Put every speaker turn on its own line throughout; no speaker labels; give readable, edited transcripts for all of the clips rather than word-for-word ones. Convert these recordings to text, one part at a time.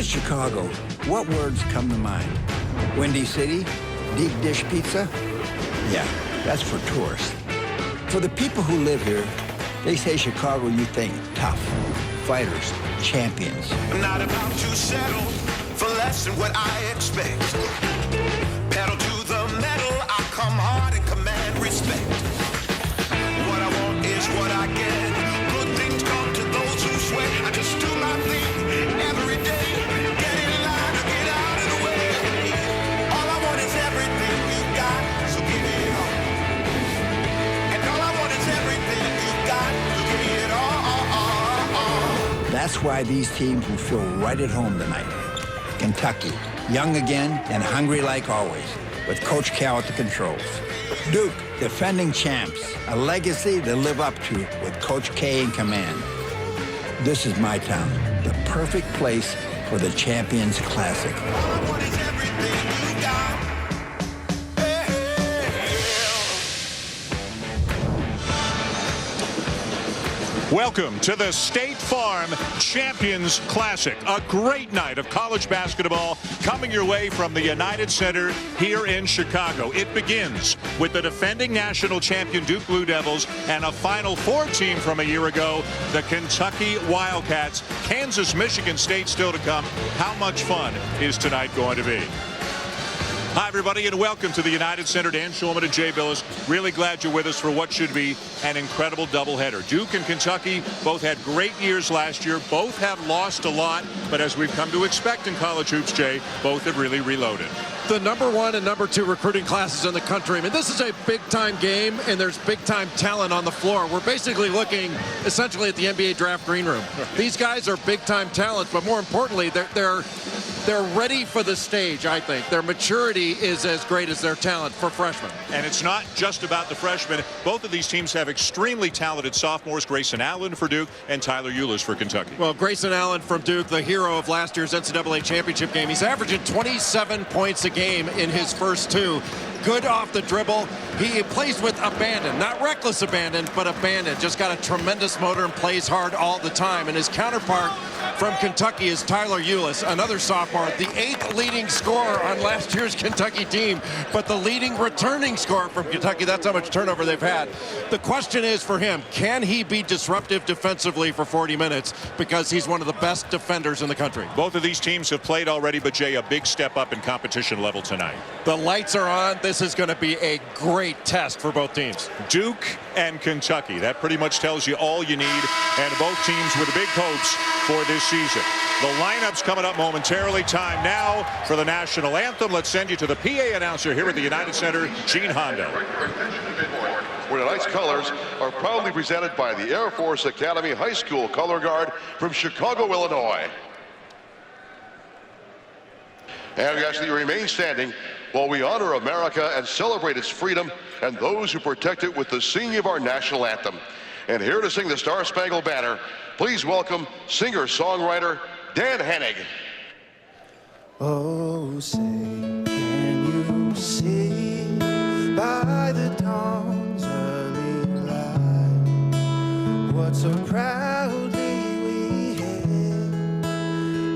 at Chicago, what words come to mind? Windy City? Deep dish pizza? Yeah, that's for tourists. For the people who live here, they say Chicago, you think tough, fighters, champions.
I'm not about to settle for less than what I expect. Pedal to the metal, I come hard and command respect. What I want is what I get. Good things come to those who sweat. I just do my thing every day. Get in line or get out of the way. All I want is everything you got, so give me it all. And all I want is everything you got, so give me it all.
That's why these teams will feel right at home tonight. Kentucky, young again and hungry like always, with Coach Cal at the controls. Duke, defending champs, a legacy to live up to with Coach K in command. This is my town, the perfect place for the Champions Classic.
All I want is everything you got.
Welcome to the State Farm Champions Classic, a great night of college basketball coming your way from the United Center here in Chicago. It begins with the defending national champion Duke Blue Devils and a Final Four team from a year ago, the Kentucky Wildcats. Kansas, Michigan State still to come. How much fun is tonight going to be? Hi, everybody, and welcome to the United Center. Dan Schulman and Jay Billis. Really glad you're with us for what should be an incredible doubleheader. Duke and Kentucky both had great years last year. Both have lost a lot, but as we've come to expect in college hoops, Jay, both have really reloaded.
The #1 and #2 recruiting classes in the country. I mean, this is a big-time game, and there's big-time talent on the floor. We're basically looking essentially at the NBA draft green room. These guys are big-time talents, but more importantly, they're ready for the stage, I think. Their maturity is as great as their talent for freshmen.
And it's not just about the freshmen. Both of these teams have extremely talented sophomores, Grayson Allen for Duke and Tyler Ulis for Kentucky.
Well, Grayson Allen from Duke, the hero of last year's NCAA championship game. He's averaging 27 points a game in his first two. Good off the dribble. He plays with abandon, not reckless abandon, but abandon. Just got a tremendous motor and plays hard all the time. And his counterpart from Kentucky is Tyler Ulis, another sophomore, the 8th leading scorer on last year's Kentucky team, but the leading returning scorer from Kentucky. That's how much turnover they've had. The question is for him, can he be disruptive defensively for 40 minutes? Because he's one of the best defenders in the country.
Both of these teams have played already, but Jay, a big step up in competition level tonight.
The lights are on. This is going to be a great test for both teams.
Duke and Kentucky. That pretty much tells you all you need. And both teams with big hopes for this season. The lineup's coming up momentarily. Time now for the national anthem. Let's send you to the PA announcer here at the United Center, Gene Hondo.
Where tonight's colors are proudly presented by the Air Force Academy High School Color Guard from Chicago, Illinois. And we actually remain standing while we honor America and celebrate its freedom and those who protect it with the singing of our national anthem. And here to sing the Star Spangled Banner, please welcome singer-songwriter Dan Hennig.
Oh, say, can you see by the dawn's early light what so proudly we hailed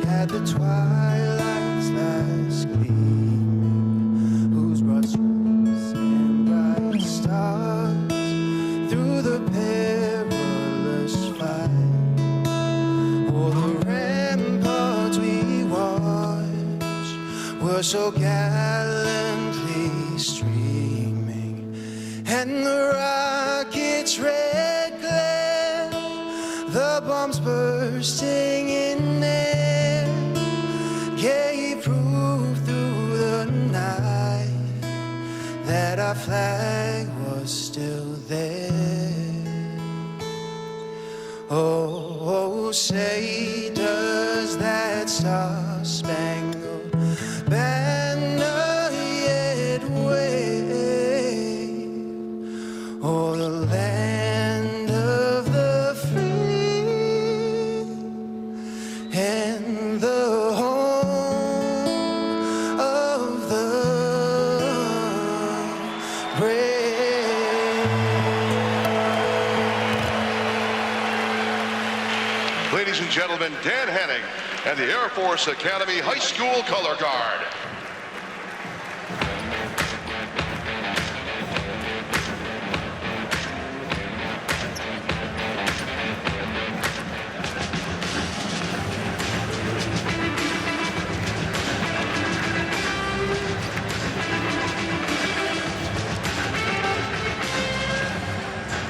at the twilight's last gleaming, whose broad stripes and bright stars through the perilous fight o'er the ramparts we watched were so gallantly streaming, and the rocket's red glare, the bombs bursting in air, gave proof through the night that our flag was still there. Oh, say does that star-spangled banner yet wave o'er the land of the free and the home of the brave?
Ladies and gentlemen, Dan Henning and the Air Force Academy High School Color Guard.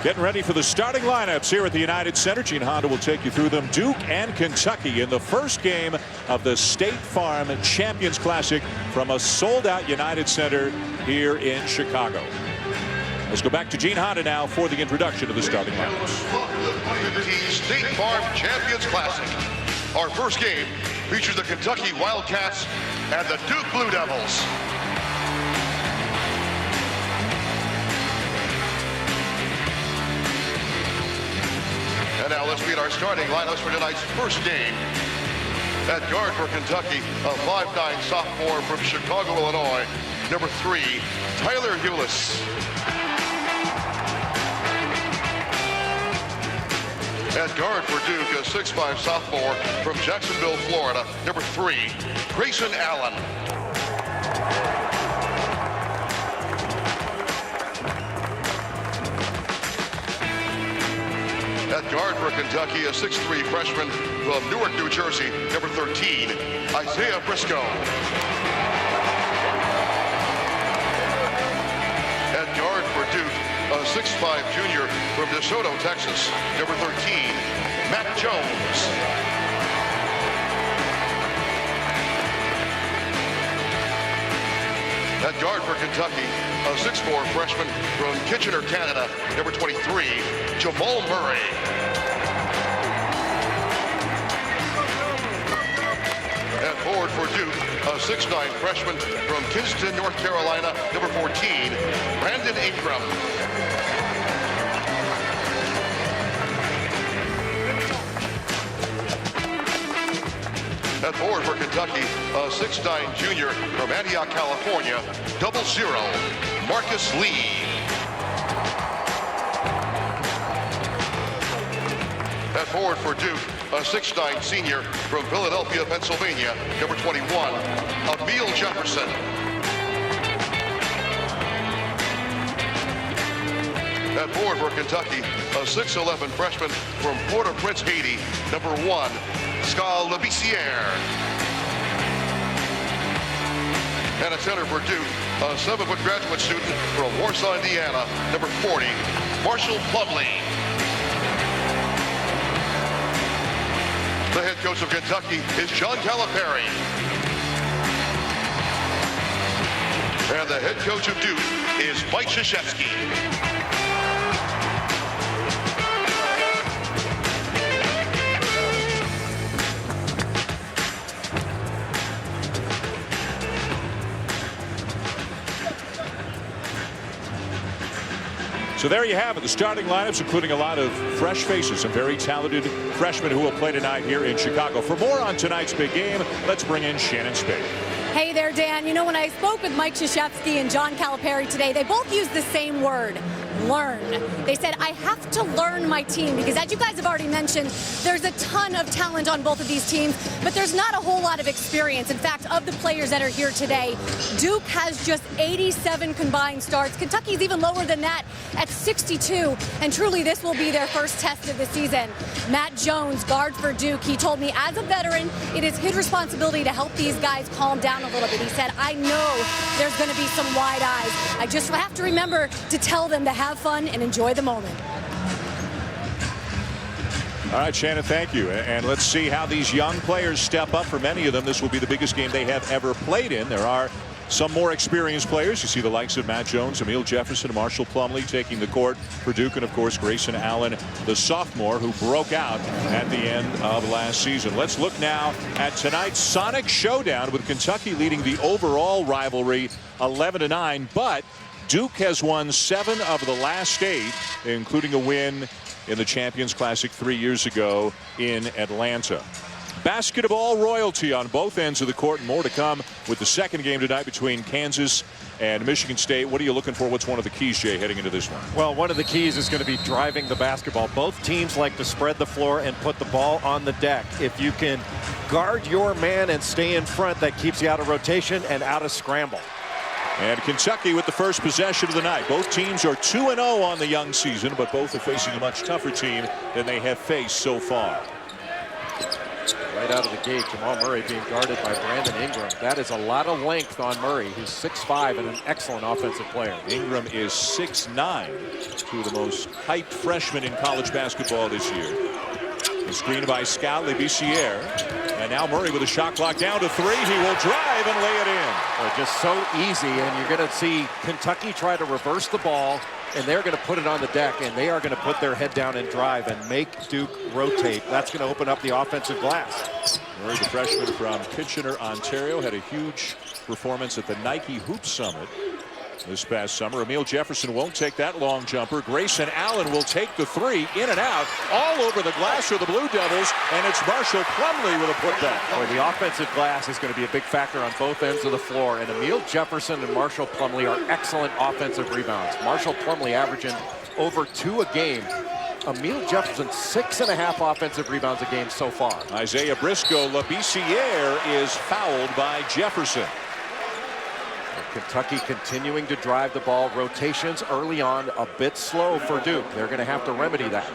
Getting ready for the starting lineups here at the United Center. Gene Honda will take you through them. Duke and Kentucky in the first game of the State Farm Champions Classic from a sold-out United Center here in Chicago. Let's go back to Gene Honda now for the introduction of the starting lineups.
Welcome to the 2015 State Farm Champions Classic. Our first game features the Kentucky Wildcats and the Duke Blue Devils. And now let's meet our starting lineups for tonight's first game. At guard for Kentucky, a 5'9" sophomore from Chicago, Illinois, number 3, Tyler Ulis. At guard for Duke, a 6'5" sophomore from Jacksonville, Florida, number 3, Grayson Allen. At guard for Kentucky, a 6'3" freshman from Newark, New Jersey, number 13, Isaiah Briscoe. At guard for Duke, a 6'5" junior from DeSoto, Texas, number 13, Matt Jones. At guard for Kentucky, a 6'4" freshman from Kitchener, Canada, number 23, Jamal Murray. At forward for Duke, a 6'9" freshman from Kinston, North Carolina, number 14, Brandon Ingram. At forward for Kentucky, a 6'9" junior from Antioch, California, 00, Marcus Lee. At forward for Duke, a 6'9" senior from Philadelphia, Pennsylvania, number 21, Emil Jefferson. At forward for Kentucky, a 6'11" freshman from Port-au-Prince, Haiti, number 1, Labissiere. And at center for Duke, a 7-foot graduate student from Warsaw, Indiana, number 40, Marshall Plumlee. The head coach of Kentucky is John Calipari. And the head coach of Duke is Mike Krzyzewski.
So there you have it, the starting lineups, including a lot of fresh faces, some very talented freshmen who will play tonight here in Chicago. For more on tonight's big game, let's bring in Shannon Spade.
Hey there, Dan. You know, when I spoke with Mike Krzyzewski and John Calipari today, they both used the same word, learn. They said, I have to learn my team because, as you guys have already mentioned, there's a ton of talent on both of these teams, but there's not a whole lot of experience. In fact, of the players that are here today, Duke has just 87 combined starts. Kentucky's even lower than that at 62, and truly this will be their first test of the season. Matt Jones, guard for Duke, he told me as a veteran, it is his responsibility to help these guys calm down a little bit. He said, I know there's going to be some wide eyes. I just have to remember to tell them to have fun and enjoy the moment.
All right, Shannon, thank you. And let's see how these young players step up. For many of them, this will be the biggest game they have ever played in. There are some more experienced players. You see the likes of Matt Jones, Emil Jefferson, and Marshall Plumlee taking the court for Duke, and of course Grayson Allen, the sophomore who broke out at the end of last season. Let's look now at tonight's Sonic Showdown, with Kentucky leading the overall rivalry 11-9, but Duke has won 7 of the last 8, including a win in the Champions Classic 3 years ago in Atlanta. basketball royalty on both ends of the court, and more to come with the second game tonight between Kansas and Michigan State. What are you looking for? What's one of the keys, Jay, heading into this one?
Well, one of the keys is going to be driving the basketball. Both teams like to spread the floor and put the ball on the deck. If you can guard your man and stay in front, that keeps you out of rotation and out of scramble.
And Kentucky with the first possession of the night. Both teams are 2-0 on the young season, but both are facing a much tougher team than they have faced so far.
Right out of the gate, Jamal Murray being guarded by Brandon Ingram. That is a lot of length on Murray, who's 6'5" and an excellent offensive player.
Ingram is 6'9", two of the most hyped freshmen in college basketball this year. The screen by Scout, Labissiere. And now Murray with a shot clock down to 3. He will drive and lay it in.
Just so easy, and you're going to see Kentucky try to reverse the ball, and they're going to put it on the deck, and they are going to put their head down and drive and make Duke rotate. That's going to open up the offensive glass.
Murray, the freshman from Kitchener, Ontario, had a huge performance at the Nike Hoop Summit this past summer. Emil Jefferson won't take that long jumper. Grayson Allen will take the 3, in and out, all over the glass for the Blue Devils, and it's Marshall Plumlee with a putback.
Boy, the offensive glass is going to be a big factor on both ends of the floor, and Emil Jefferson and Marshall Plumlee are excellent offensive rebounds. Marshall Plumlee averaging over 2 a game. Emil Jefferson 6.5 offensive rebounds a game so far.
Isaiah Briscoe, Labissiere is fouled by Jefferson.
Kentucky continuing to drive the ball. Rotations early on a bit slow for Duke. They're going to have to remedy that.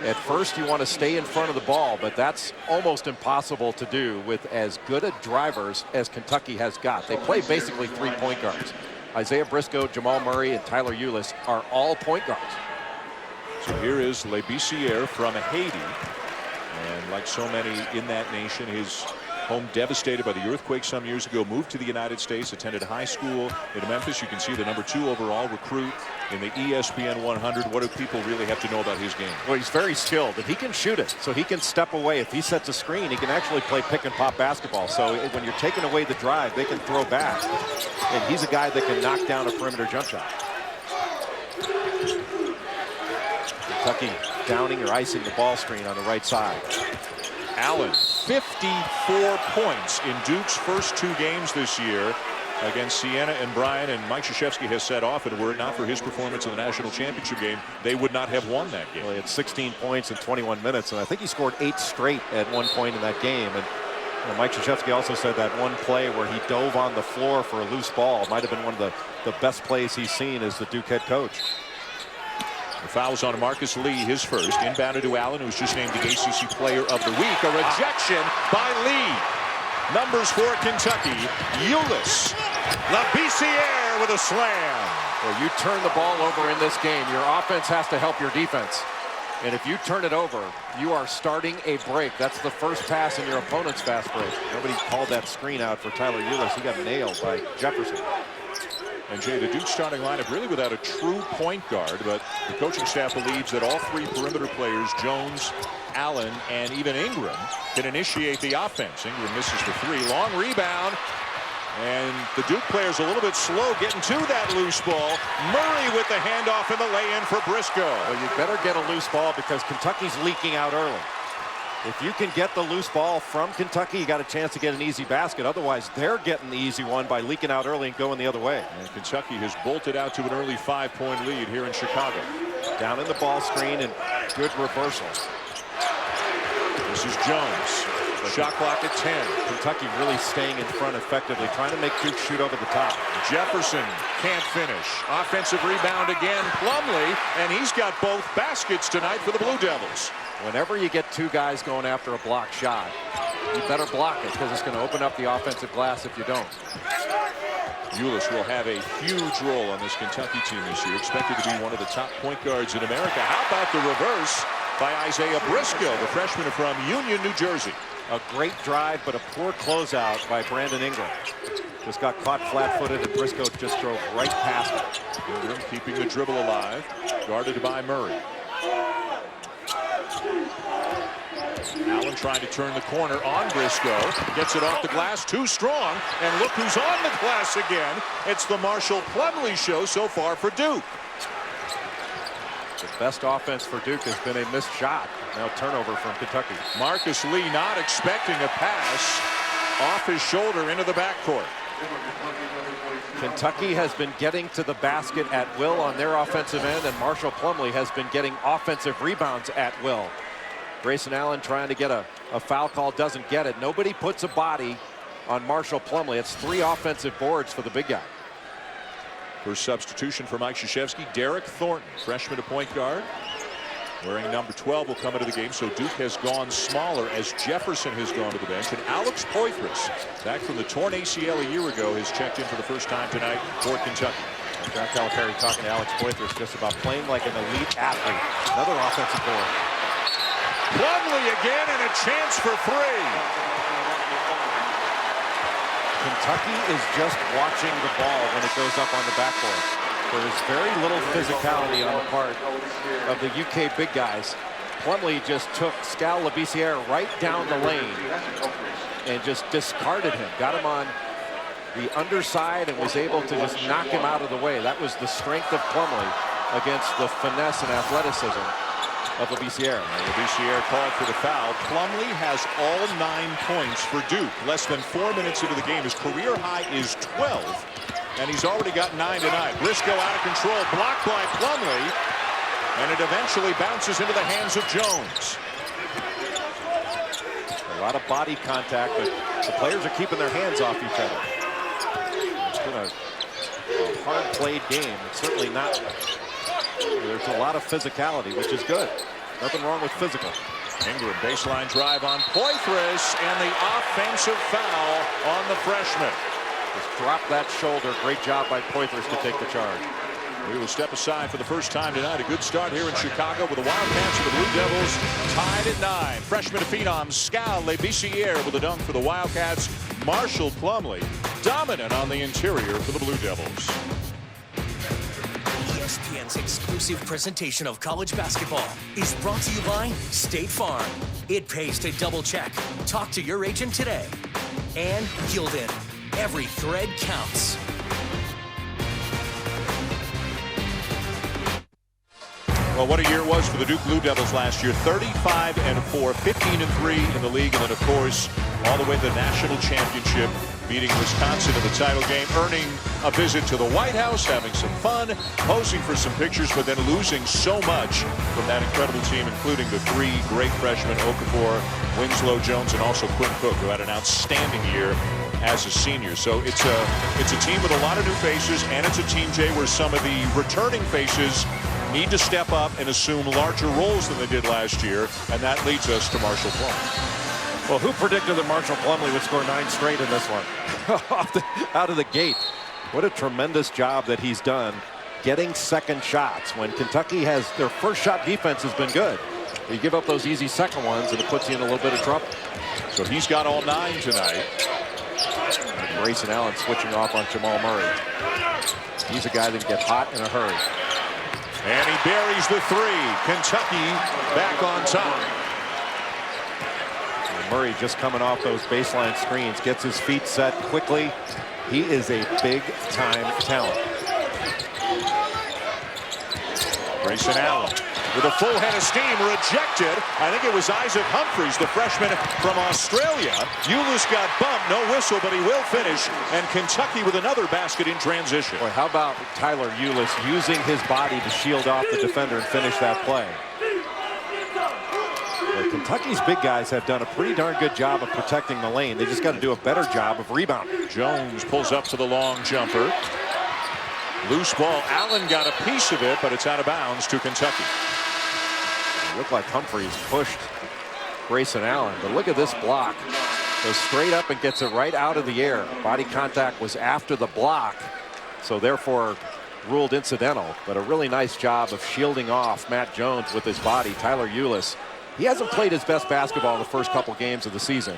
At first, you want to stay in front of the ball, but that's almost impossible to do with as good a drivers as Kentucky has got. They play basically 3 point guards. Isaiah Briscoe, Jamal Murray, and Tyler Ulis are all point guards.
So here is Labissiere from Haiti. And like so many in that nation, his home devastated by the earthquake some years ago, moved to the United States, attended high school in Memphis. You can see the #2 overall recruit in the ESPN 100. What do people really have to know about his game?
Well, he's very skilled, and he can shoot it, so he can step away. If he sets a screen, he can actually play pick and pop basketball. So when you're taking away the drive, they can throw back, and he's a guy that can knock down a perimeter jump shot. Kentucky downing or icing the ball screen on the right side.
Allen, 54 points in Duke's first 2 games this year against Siena and Bryan, and Mike Krzyzewski has said often, were it not for his performance in the national championship game, they would not have won that game.
Well, he had 16 points in 21 minutes, and I think he scored 8 straight at one point in that game. And Mike Krzyzewski also said that one play where he dove on the floor for a loose ball might have been one of the best plays he's seen as the Duke head coach.
The foul's on Marcus Lee, his first. Inbounded to Allen, who's just named the ACC Player of the Week. A rejection by Lee. Numbers for Kentucky. Ulis. Labissiere with a slam.
Well, you turn the ball over in this game, your offense has to help your defense. And if you turn it over, you are starting a break. That's the first pass in your opponent's fast break. Nobody called that screen out for Tyler Ulis. He got nailed by Jefferson.
And Jay, the Duke starting lineup really without a true point guard, but the coaching staff believes that all 3 perimeter players, Jones, Allen, and even Ingram, can initiate the offense. Ingram misses the 3. Long rebound. And the Duke players a little bit slow getting to that loose ball. Murray with the handoff and the lay-in for Briscoe.
Well, you better get a loose ball because Kentucky's leaking out early. If you can get the loose ball from Kentucky, you got a chance to get an easy basket. Otherwise, they're getting the easy one by leaking out early and going the other way.
And Kentucky has bolted out to an early 5-point lead here in Chicago.
Down in the ball screen and good reversal.
This is Jones. Shot clock at 10.
Kentucky really staying in front effectively, trying to make Duke shoot over the top.
Jefferson can't finish. Offensive rebound again, Plumlee, and he's got both baskets tonight for the Blue Devils.
Whenever you get 2 guys going after a block shot, you better block it because it's going to open up the offensive glass if you don't.
Ulis will have a huge role on this Kentucky team this year, expected to be one of the top point guards in America. How about the reverse by Isaiah Briscoe, the freshman from Union, New Jersey.
A great drive, but a poor closeout by Brandon Ingram. Just got caught flat-footed, and Briscoe just drove right past him.
Ingram keeping the dribble alive, guarded by Murray. Allen trying to turn the corner on Briscoe. Gets it off the glass, too strong. And look who's on the glass again. It's the Marshall Plumlee show so far for Duke.
The best offense for Duke has been a missed shot. Now turnover from Kentucky.
Marcus Lee not expecting a pass off his shoulder into the backcourt.
Kentucky has been getting to the basket at will on their offensive end, and Marshall Plumlee has been getting offensive rebounds at will. Grayson Allen trying to get a foul call, doesn't get it. Nobody puts a body on Marshall Plumlee. It's 3 offensive boards for the big guy.
First substitution for Mike Krzyzewski. Derek Thornton, freshman to point guard, wearing number 12, will come into the game. So Duke has gone smaller as Jefferson has gone to the bench. And Alex Poythress, back from the torn ACL a year ago, has checked in for the first time tonight for Kentucky.
John Calipari talking to Alex Poythress just about playing like an elite athlete. Another offensive board.
Plumlee again, and a chance for 3.
Kentucky is just watching the ball when it goes up on the backboard. There is very little physicality on the part of the UK big guys. Plumlee just took Labissiere right down the lane and just discarded him. Got him on the underside and was able to just knock him out of the way. That was the strength of Plumlee against the finesse and athleticism of Labissiere.
Labissiere called for the foul. Plumlee has all 9 points for Duke. Less than 4 minutes into the game. His career high is 12, and he's already got 9 tonight. Briscoe out of control, blocked by Plumlee, and it eventually bounces into the hands of Jones.
A lot of body contact, but the players are keeping their hands off each other. It's been a hard-played game. It's certainly not. There's a lot of physicality, which is good. Nothing wrong with physical.
Ingram baseline drive on Poythress, and the offensive foul on the freshman.
Just dropped that shoulder. Great job by Poythress to take the charge.
We will step aside for the first time tonight. A good start here in Chicago with the Wildcats and the Blue Devils tied at 9. Freshman to phenom Labissiere with a dunk for the Wildcats. Marshall Plumlee dominant on the interior for the Blue Devils.
ESPN's exclusive presentation of college basketball is brought to you by State Farm. It pays to double check. Talk to your agent today. And Gildan. Every thread counts.
Well, what a year it was for the Duke Blue Devils last year. 35-4, 15-3 in the league, and then, of course, all the way to the national championship, beating Wisconsin in the title game, earning a visit to the White House, having some fun, posing for some pictures, but then losing so much from that incredible team, including the 3 great freshmen, Okafor, Winslow, Jones, and also Quinn Cook, who had an outstanding year as a senior. So it's a team with a lot of new faces, and it's a team, Jay, where some of the returning faces need to step up and assume larger roles than they did last year, and that leads us to Marshall Plumlee.
Well, who predicted that Marshall Plumlee would score 9 straight in this one? Out of the gate. What a tremendous job that he's done getting second shots when Kentucky has their first shot defense has been good. You give up those easy second ones and it puts you in a little bit of trouble.
So he's got all 9 tonight.
And Grayson Allen switching off on Jamal Murray. He's a guy that can get hot in a hurry.
And he buries the 3. Kentucky back on top.
And Murray just coming off those baseline screens, gets his feet set quickly. He is a big-time talent.
Grayson Allen with a full head of steam, rejected. I think it was Isaac Humphries, the freshman from Australia. Ulis got bumped, no whistle, but he will finish. And Kentucky with another basket in transition.
Boy, how about Tyler Ulis using his body to shield off the defender and finish that play? Well, Kentucky's big guys have done a pretty darn good job of protecting the lane. They just got to do a better job of rebounding.
Jones pulls up to the long jumper. Loose ball. Allen got a piece of it, but it's out of bounds to Kentucky.
It looked like Humphries pushed Grayson Allen, but look at this block. Goes straight up and gets it right out of the air. Body contact was after the block, so therefore ruled incidental, but a really nice job of shielding off Matt Jones with his body. Tyler Ulis, he hasn't played his best basketball in the first couple games of the season.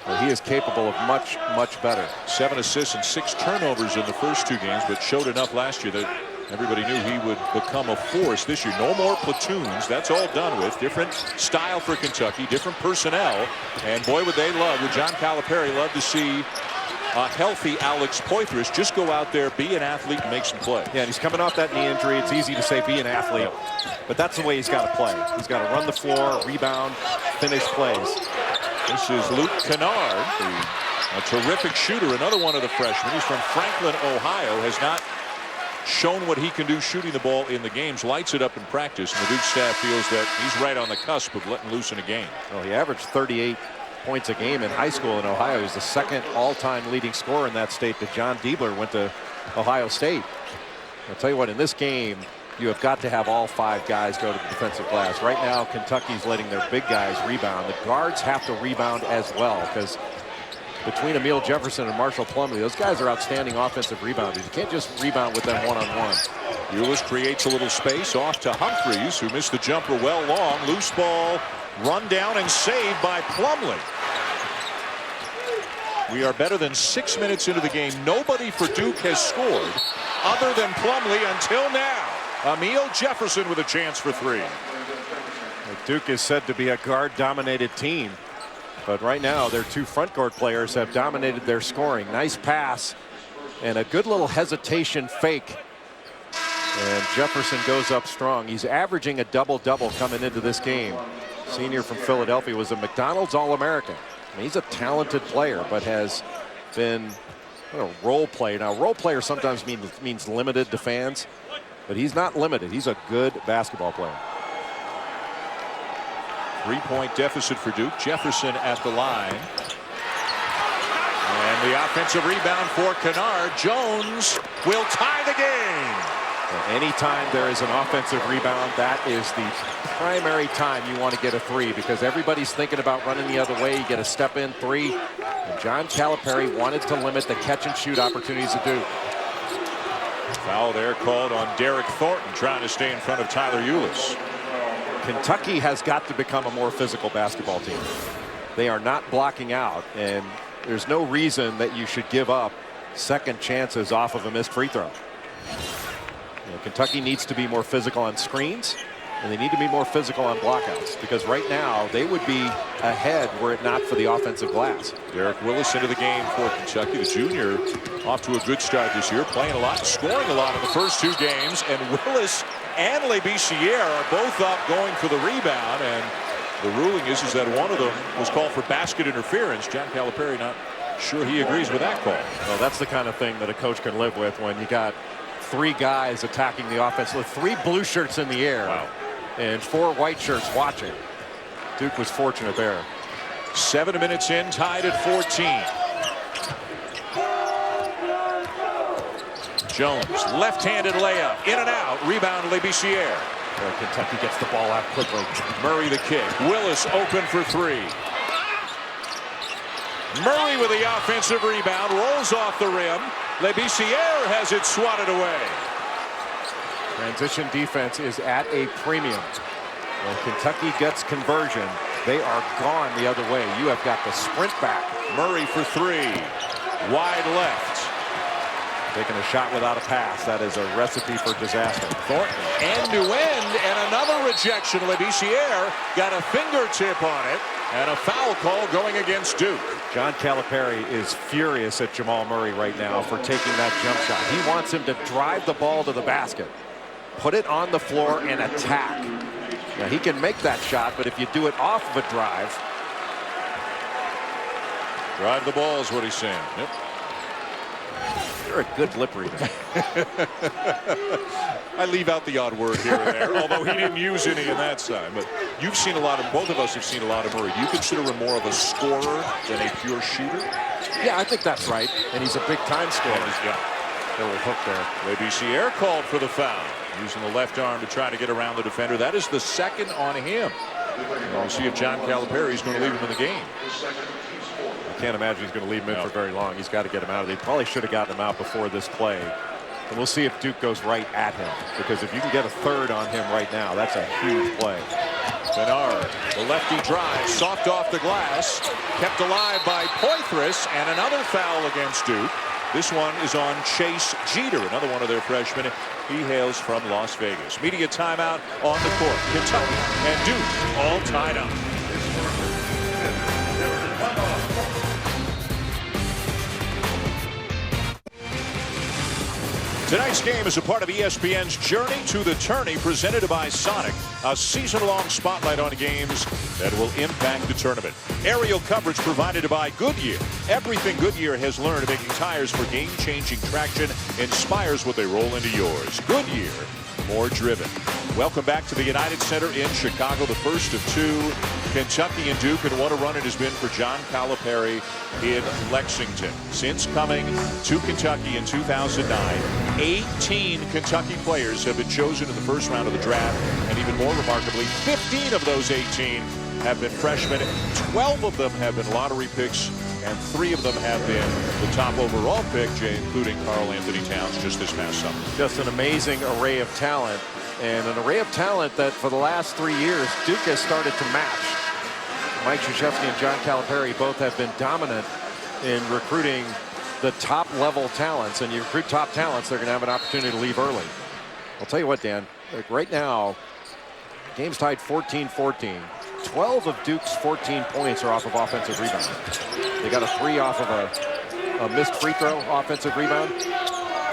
But he is capable of much, much better.
7 assists and 6 turnovers in the first 2 games, but showed enough last year that everybody knew he would become a force this year. No more platoons. That's all done with. Different style for Kentucky, different personnel. And boy, would they love, would John Calipari love to see a healthy Alex Poythress just go out there, be an athlete, and make some plays.
Yeah, and he's coming off that knee injury. It's easy to say be an athlete, but that's the way he's got to play. He's got to run the floor, rebound, finish plays.
This is Luke Kennard, a terrific shooter, another one of the freshmen. He's from Franklin, Ohio, has not shown what he can do shooting the ball in the games, lights it up in practice, and the Duke staff feels that he's right on the cusp of letting loose in a game.
Well, he averaged 38 points a game in high school in Ohio. He's the second all-time leading scorer in that state. That John Diebler went to Ohio State. I'll tell you what, in this game, you have got to have all 5 guys go to the defensive glass. Right now, Kentucky's letting their big guys rebound. The guards have to rebound as well, because between Emil Jefferson and Marshall Plumlee, those guys are outstanding offensive rebounders. You can't just rebound with them one-on-one.
Ulis creates a little space off to Humphreys, who missed the jumper well long. Loose ball, run down and saved by Plumlee. We are better than 6 minutes into the game. Nobody for Duke has scored other than Plumlee until now. Emil Jefferson with a chance for 3.
Duke is said to be a guard-dominated team, but right now their 2 front court players have dominated their scoring. Nice pass and a good little hesitation fake, and Jefferson goes up strong. He's averaging a double-double coming into this game. Senior from Philadelphia, was a McDonald's All-American. I mean, he's a talented player, but has been a role player. Now, role player sometimes means limited to fans, but he's not limited. He's a good basketball player.
3-point deficit for Duke. Jefferson at the line. And the offensive rebound for Kennard. Jones will tie the game.
Anytime there is an offensive rebound, that is the primary time you want to get a 3, because everybody's thinking about running the other way. You get a step-in 3. And John Calipari wanted to limit the catch-and-shoot opportunities of Duke.
Foul there called on Derek Thornton, trying to stay in front of Tyler Ulis.
Kentucky has got to become a more physical basketball team. They are not blocking out, and there's no reason that you should give up second chances off of a missed free throw. Kentucky needs to be more physical on screens, and they need to be more physical on blockouts, because right now they would be ahead were it not for the offensive glass.
Derek Willis into the game for Kentucky, the junior, off to a good start this year, playing a lot, scoring a lot in the first 2 games, and Willis and Labissiere are both up going for the rebound, and the ruling is that one of them was called for basket interference. John Calipari not sure he agrees with that call.
Well, that's the kind of thing that a coach can live with when you got 3 guys attacking the offense with 3 blue shirts in the air.
Wow.
And 4 white shirts watching. Duke was fortunate there.
7 minutes in, tied at 14. Jones, left-handed layup, in and out, rebound Labissiere.
Kentucky gets the ball out quickly.
Murray the kick, Willis open for 3. Murray with the offensive rebound, rolls off the rim. Labissiere has it swatted away.
Transition defense is at a premium. When Kentucky gets conversion, they are gone the other way. You have got the sprint back.
Murray for 3. Wide left.
Taking a shot without a pass. That is a recipe for disaster.
Thornton end-to-end, and another rejection. Labissiere got a fingertip on it, and a foul call going against Duke.
John Calipari is furious at Jamal Murray right now for taking that jump shot. He wants him to drive the ball to the basket, put it on the floor, and attack. Now, he can make that shot, but if you do it off of a drive.
Drive the ball is what he's saying. Yep.
You're a good lip reader.
I leave out the odd word here and there, although he didn't use any in that time. But you've seen a lot of, both of us have seen a lot of Murray. Do you consider him more of a scorer than a pure shooter?
Yeah, I think that's right. And he's a big-time scorer.
Yeah.
Little hook there.
Labissiere called for the foul, using the left arm to try to get around the defender. That is the second on him. We'll see if John Calipari is going to leave him in the game.
I can't imagine he's going to leave him in for very long. He's got to get him out of there. He probably should have gotten him out before this play. And we'll see if Duke goes right at him, because if you can get a third on him right now, that's a huge play.
Kennard, the lefty drive, soft off the glass, kept alive by Poythress, and another foul against Duke. This one is on Chase Jeter, another one of their freshmen. He hails from Las Vegas. Media timeout on the court. Kentucky and Duke all tied up. Tonight's game is a part of ESPN's Journey to the Tourney, presented by Sonic, a season-long spotlight on games that will impact the tournament. Aerial coverage provided by Goodyear. Everything Goodyear has learned making tires for game-changing traction inspires what they roll into yours. Goodyear, more driven. Welcome back to the United Center in Chicago, the first of two, Kentucky and Duke, and what a run it has been for John Calipari in Lexington. Since coming to Kentucky in 2009, 18 Kentucky players have been chosen in the first round of the draft, and even more remarkably, 15 of those 18 have been freshmen. 12 of them have been lottery picks, and 3 of them have been the top overall pick, including Karl Anthony Towns just this past summer.
Just an amazing array of talent, and an array of talent that for the last 3 years Duke has started to match. Mike Krzyzewski and John Calipari both have been dominant in recruiting the top level talents, and you recruit top talents, they're going to have an opportunity to leave early. I'll tell you what, Dan, like right now, game's tied 14-14. 12 of Duke's 14 points are off of offensive rebounds. They got a 3 off of a missed free throw offensive rebound.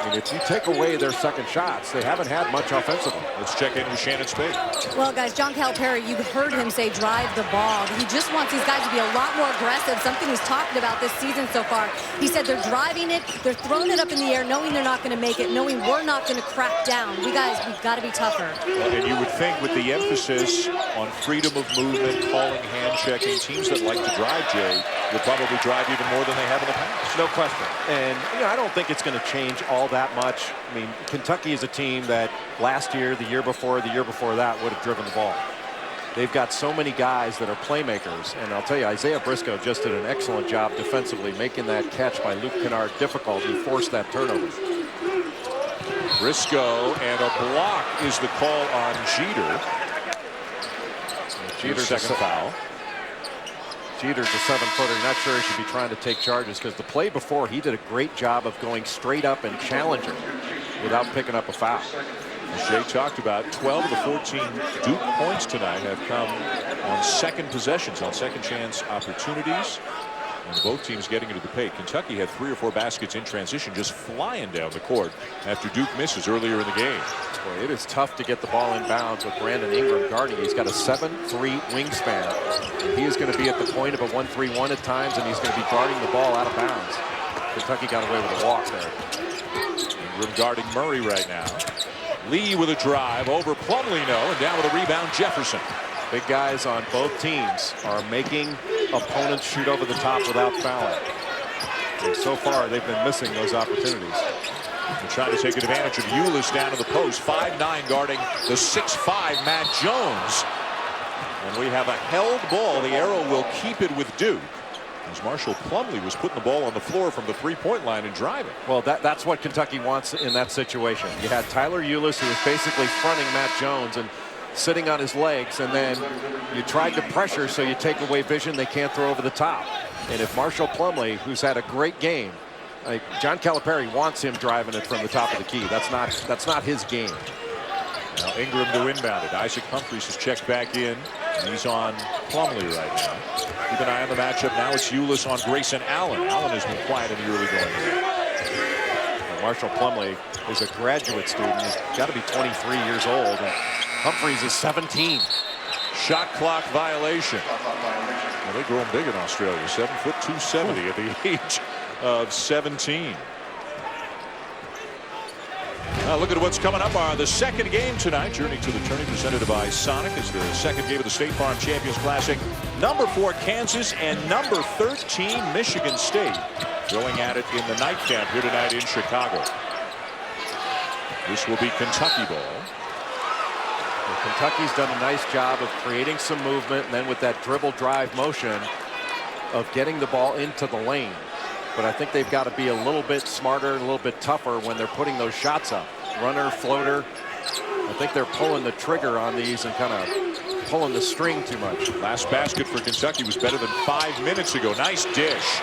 And if you take away their second shots, they haven't had much offensively.
Let's check in with Shannon Spade.
Well, guys, John Calipari, you've heard him say drive the ball. He just wants these guys to be a lot more aggressive, something he's talked about this season so far. He said they're driving it, they're throwing it up in the air, knowing they're not going to make it, knowing we're not going to crack down. We've got to be tougher.
And you would think with the emphasis on freedom of movement, calling, hand-checking, teams that like to drive, Jay, will probably drive even more than they have in the past.
No question. And I don't think it's going to change all that much. I mean, Kentucky is a team that last year, the year before that would have driven the ball. They've got so many guys that are playmakers, and I'll tell you, Isaiah Briscoe just did an excellent job defensively, making that catch by Luke Kennard difficult. He forced that turnover.
Briscoe, and a block is the call on Jeter.
Jeter's
second foul.
Jeter's a 7-footer. Not sure he should be trying to take charges, because the play before, he did a great job of going straight up and challenging without picking up a foul.
As Jay talked about, 12 of the 14 Duke points tonight have come on second possessions, on second chance opportunities. And both teams getting into the paint. Kentucky had 3 or 4 baskets in transition, just flying down the court after Duke misses earlier in the game.
Boy, it is tough to get the ball in bounds with Brandon Ingram guarding. He's got a 7'3" wingspan. He is going to be at the point of a 1-3-1 at times, and he's going to be guarding the ball out of bounds. Kentucky got away with a walk there.
Ingram guarding Murray right now. Lee with a drive over Plumlee, and down with a rebound, Jefferson.
Big guys on both teams are making opponents shoot over the top without fouling. And so far, they've been missing those opportunities.
They're trying to take advantage of Ulis down to the post. 5'9" guarding the 6'5" Matt Jones. And we have a held ball. The arrow will keep it with Duke, as Marshall Plumlee was putting the ball on the floor from the three-point line and driving.
Well, that's what Kentucky wants in that situation. You had Tyler Ulis, who was basically fronting Matt Jones and sitting on his legs, and then you tried to pressure, so you take away vision. They can't throw over the top. And if Marshall Plumlee, who's had a great game, John Calipari wants him driving it from the top of the key. That's not his game.
Now Ingram to inbound it. Isaac Humphries has checked back in, and he's on Plumlee right now. Keep an eye on the matchup. Now it's Ulis on Grayson Allen. Allen has been quiet in the early going.
Marshall Plumlee is a graduate student. He's got to be 23 years old. And Humphries is 17.
Shot clock violation. Well, they grow big in Australia. 7 foot 270 at the age of 17. Look at what's coming up. The second game tonight. Journey to the Tourney, presented by Sonic, is the second game of the State Farm Champions Classic. Number 4 Kansas and number 13 Michigan State going at it in the nightcap here tonight in Chicago. This will be Kentucky ball.
Kentucky's done a nice job of creating some movement, and then with that dribble drive motion of getting the ball into the lane. But I think they've got to be a little bit smarter, a little bit tougher when they're putting those shots up. Runner, floater. I think they're pulling the trigger on these and kind of pulling the string too much.
Last basket for Kentucky was better than 5 minutes ago. Nice dish.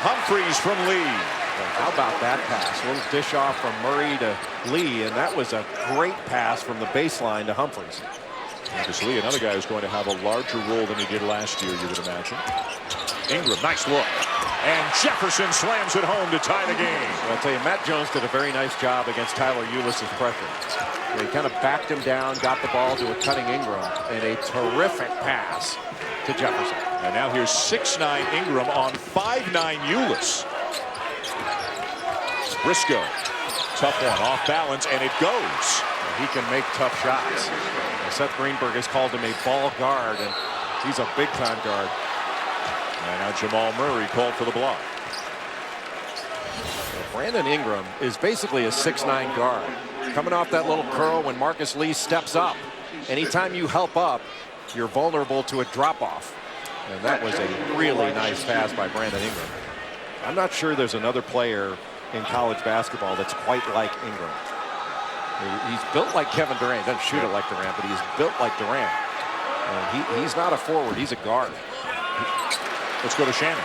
Humphries from Lee.
How about that pass? A little dish off from Murray to Lee, and that was a great pass from the baseline to Humphries.
Marcus Lee, another guy who's going to have a larger role than he did last year, you would imagine. Ingram, nice look. And Jefferson slams it home to tie the game.
Well, I'll tell you, Matt Jones did a very nice job against Tyler Ulis' pressure. He kind of backed him down, got the ball to a cutting Ingram, and a terrific pass to Jefferson.
And now here's 6'9" Ingram on 5'9" Ulis. Briscoe, tough one, off balance, and it goes.
He can make tough shots. Seth Greenberg has called him a ball guard, and he's a big-time guard.
And now Jamal Murray called for the block.
Brandon Ingram is basically a 6'9" guard. Coming off that little curl when Marcus Lee steps up. Anytime you help up, you're vulnerable to a drop-off. And that was a really nice pass by Brandon Ingram. I'm not sure there's another player in college basketball that's quite like Ingram. He's built like Kevin Durant. Doesn't shoot it like Durant, but he's built like Durant. And he's not a forward. He's a guard.
Let's go to Shannon.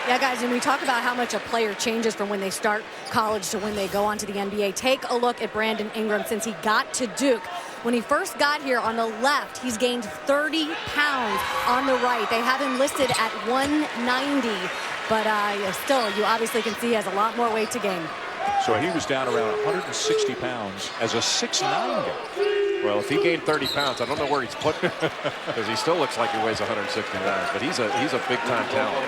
Yeah, guys, and we talk about how much a player changes from when they start college to when they go on to the NBA. Take a look at Brandon Ingram since he got to Duke. When he first got here on the left, he's gained 30 pounds on the right. They have him listed at 190, but still, you obviously can see he has a lot more weight to gain.
So he was down around 160 pounds as a 6'9" guy.
Well, if he gained 30 pounds, I don't know where he's put it, because he still looks like he weighs 160 pounds, but he's a big-time talent.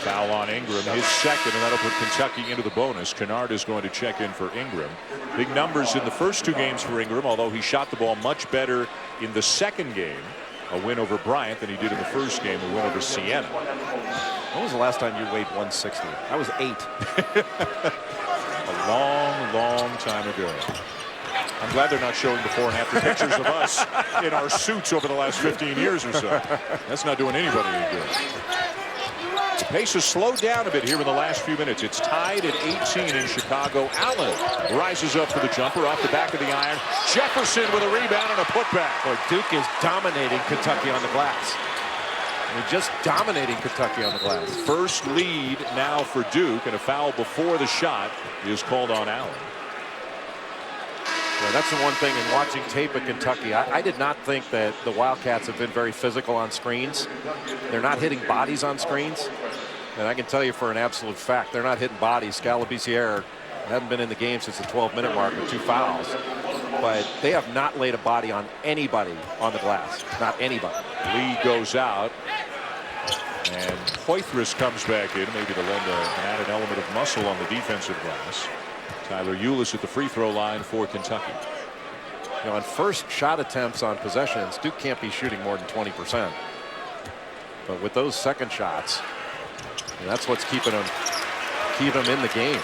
Foul on Ingram, his second, and that'll put Kentucky into the bonus. Kennard is going to check in for Ingram. Big numbers in the first two games for Ingram, although he shot the ball much better in the second game. A win over Bryant than he did in the first game, a win over Siena.
When was the last time you weighed 160? I was 8.
A long, long time ago. I'm glad they're not showing before and after pictures of us in our suits over the last 15 years or so. That's not doing anybody any good. The pace has slowed down a bit here in the last few minutes. It's tied at 18 in Chicago. Allen rises up for the jumper off the back of the iron. Jefferson with a rebound and a putback.
Boy, Duke is dominating Kentucky on the glass. They're just dominating Kentucky on the glass.
First lead now for Duke, and a foul before the shot is called on Allen.
Yeah, that's the one thing in watching tape at Kentucky. I did not think that the Wildcats have been very physical on screens. They're not hitting bodies on screens. And I can tell you for an absolute fact, they're not hitting bodies. Labissiere hasn't been in the game since the 12-minute mark with 2 fouls. But they have not laid a body on anybody on the glass. Not anybody.
Lee goes out. And Poythress comes back in, maybe to lend an added element of muscle on the defensive glass. Tyler Ulis at the free throw line for Kentucky.
You know, on first shot attempts on possessions, Duke can't be shooting more than 20%. But with those second shots, that's what's keeping them in the game.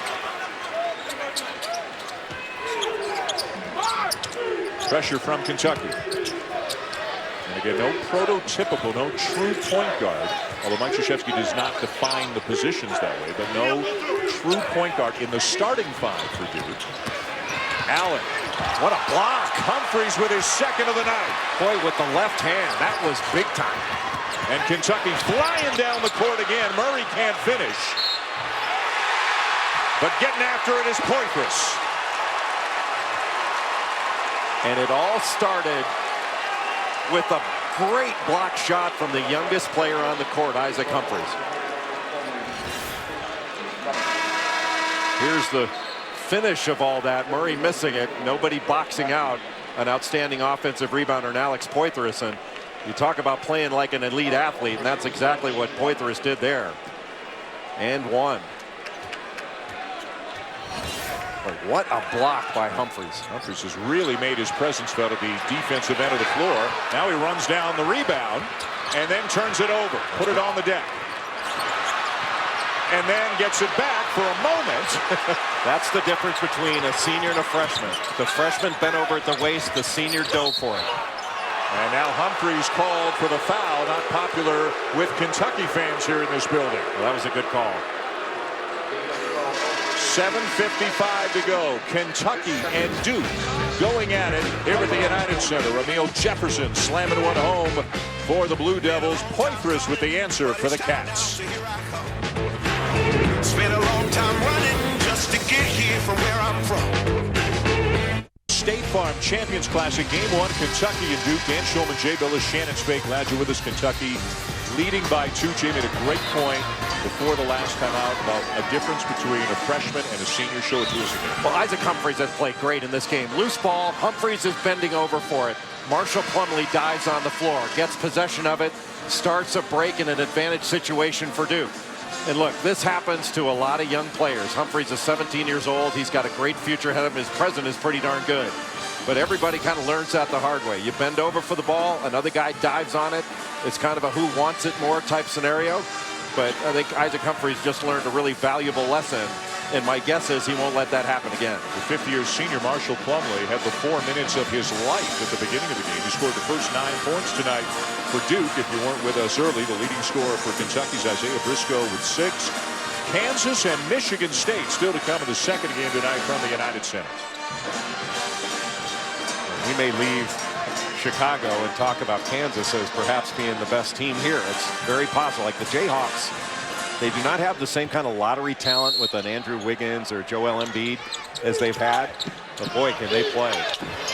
Pressure from Kentucky. And again, no prototypical, no true point guard. Although Mike Krzyzewski does not define the positions that way, but no true point guard in the starting 5 for Duke. Allen, what a block. Humphries with his second of the night.
Boy, with the left hand, that was big time.
And Kentucky flying down the court again. Murray can't finish. But getting after it is Poythress.
And it all started with a great block shot from the youngest player on the court, Isaac Humphries. Here's the finish of all that. Murray missing it. Nobody boxing out an outstanding offensive rebounder in Alex Poythress. And you talk about playing like an elite athlete, and that's exactly what Poythress did there. And one. But what a block by Humphries.
Humphries has really made his presence felt at the defensive end of the floor. Now he runs down the rebound and then turns it over. Put it on the deck. And then gets it back for a moment.
That's the difference between a senior and a freshman. The freshman bent over at the waist. The senior dove for it.
And now Humphries called for the foul. Not popular with Kentucky fans here in this building.
Well, that was a good call.
7:55 to go. Kentucky and Duke going at it here at the United Center. Ramil Jefferson slamming one home for the Blue Devils. Poythress with the answer for the Cats.
Spent a long time running just to get here from where I'm from.
State Farm Champions Classic Game 1. Kentucky and Duke. Dan Shulman, Jay Billis, Shannon Spake. Glad you're with us. Kentucky leading by 2. Jay made a great point before the last time out about a difference between a freshman and a senior. Show it to us again.
Well, Isaac Humphries has played great in this game. Loose ball, Humphries is bending over for it. Marshall Plumlee dives on the floor, gets possession of it, starts a break in an advantage situation for Duke. And look, this happens to a lot of young players. Humphries is 17 years old. He's got a great future ahead of him. His present is pretty darn good. But everybody kind of learns that the hard way. You bend over for the ball, another guy dives on it. It's kind of a who wants it more type scenario. But I think Isaac Humphries just learned a really valuable lesson. And my guess is he won't let that happen again.
The 50-year senior Marshall Plumlee had the 4 minutes of his life at the beginning of the game. He scored the first 9 points tonight for Duke. If you weren't with us early, the leading scorer for Kentucky's Isaiah Briscoe with 6. Kansas and Michigan State still to come in the second game tonight from the United Center.
We may leave Chicago and talk about Kansas as perhaps being the best team here. It's very possible. Like the Jayhawks, they do not have the same kind of lottery talent with an Andrew Wiggins or Joel Embiid as they've had. But boy, can they play.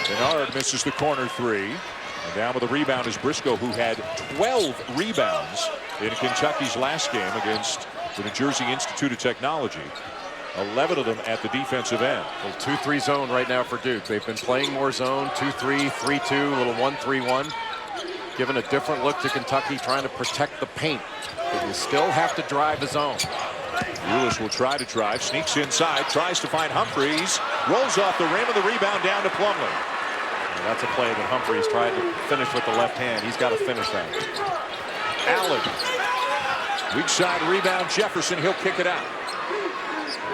Bernard misses the corner 3. And down with a rebound is Briscoe, who had 12 rebounds in Kentucky's last game against the New Jersey Institute of Technology. 11 of them at the defensive end.
A 2-3 zone right now for Duke. They've been playing more zone, 2-3, 3-2, a little 1-3-1. Giving a different look to Kentucky, trying to protect the paint. But you still have to drive the zone.
Ulis will try to drive, sneaks inside, tries to find Humphries, rolls off the rim, and the rebound down to Plumlee.
And that's a play that Humphries tried to finish with the left hand. He's got to finish that.
Allen. Weak side rebound, Jefferson. He'll kick it out.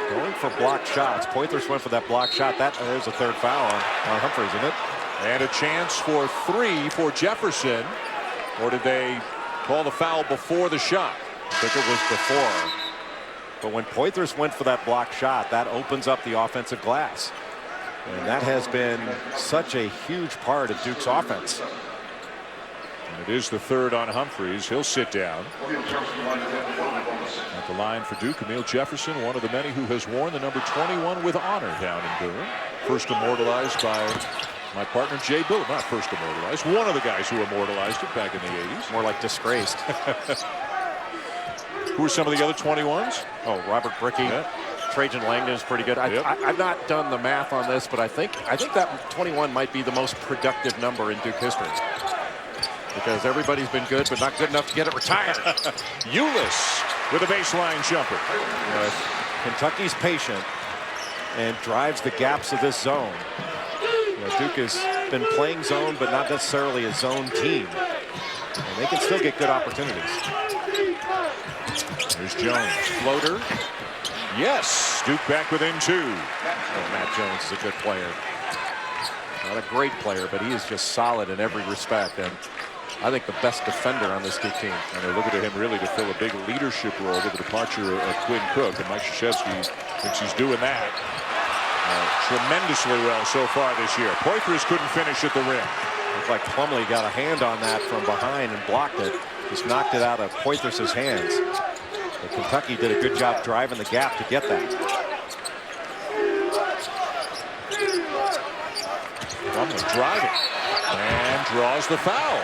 Going for blocked shots. Poythress went for that blocked shot. There's a 3rd foul on Humphries, isn't it?
And a chance for 3 for Jefferson. Or did they call the foul before the shot?
I think it was before. But when Poythress went for that blocked shot, that opens up the offensive glass. And that has been such a huge part of Duke's offense.
And it is the 3rd on Humphries. He'll sit down. At the line for Duke, Emil Jefferson, one of the many who has worn the number 21 with honor down in Boone. First immortalized by my partner Jay Bill. Not first immortalized, one of the guys who immortalized it back in the 80s.
More like disgraced.
Who are some of the other 21s?
Oh, Robert Brickey.
Yeah.
Trajan Langdon is pretty good. I've not done the math on this, but I think that 21 might be the most productive number in Duke history. Because everybody's been good, but not good enough to get it retired.
Ulis with a baseline jumper.
Kentucky's patient and drives the gaps of this zone. Duke has been playing zone, but not necessarily a zone team. And they can still get good opportunities.
There's Jones. Floater. Yes. Duke back within 2.
Matt Jones is a good player. Not a great player, but he is just solid in every respect. And I think the best defender on this Duke team.
And they're looking to him really to fill a big leadership role with the departure of Quinn Cook. And Mike Krzyzewski thinks he's doing that tremendously well so far this year. Poythress couldn't finish at the rim.
Looked like Plumlee got a hand on that from behind and blocked it. Just knocked it out of Poythress's hands. But Kentucky did a good job driving the gap to get that.
Plumlee driving and draws the foul.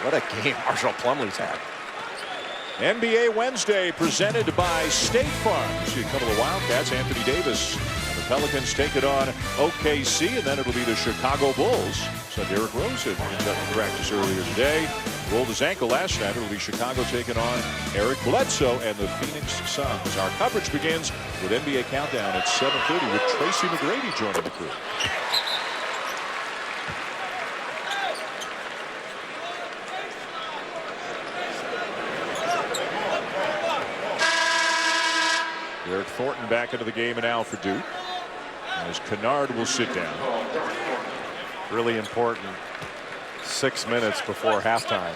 What a game Marshall Plumlee's had.
NBA Wednesday presented by State Farm. You see a couple of Wildcats. Anthony Davis and the Pelicans take it on OKC, and then it'll be the Chicago Bulls. So Derrick Rose had Kentucky practice earlier today. Rolled his ankle last night. It'll be Chicago taking on Eric Bledsoe and the Phoenix Suns. Our coverage begins with NBA Countdown at 7:30 with Tracy McGrady joining the crew. Eric Thornton back into the game and now for Duke. As Kennard will sit down.
Really important 6 minutes before halftime.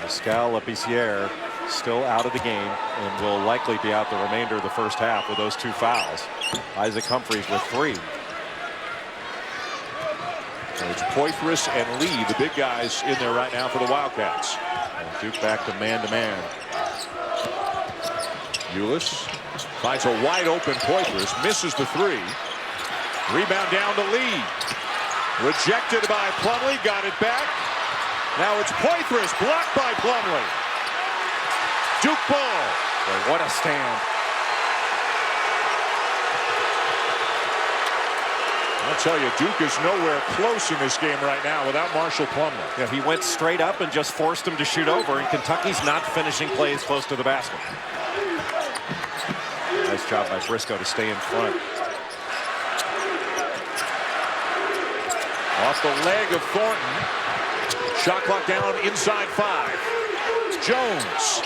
Labissiere still out of the game and will likely be out the remainder of the first half with those 2 fouls. Isaac Humphries with 3.
So it's Poythress and Lee, the big guys in there right now for the Wildcats.
And Duke back to man-to-man.
Ulis finds a wide open Poythress, misses the 3. Rebound down to Lee. Rejected by Plumlee, got it back. Now it's Poythress, blocked by Plumlee. Duke ball.
Boy, what a stand.
I'll tell you, Duke is nowhere close in this game right now without Marshall Plumlee.
Yeah, he went straight up and just forced him to shoot over, and Kentucky's not finishing plays close to the basket. Nice job by Briscoe to stay in front.
Off the leg of Thornton. Shot clock down inside 5. Jones.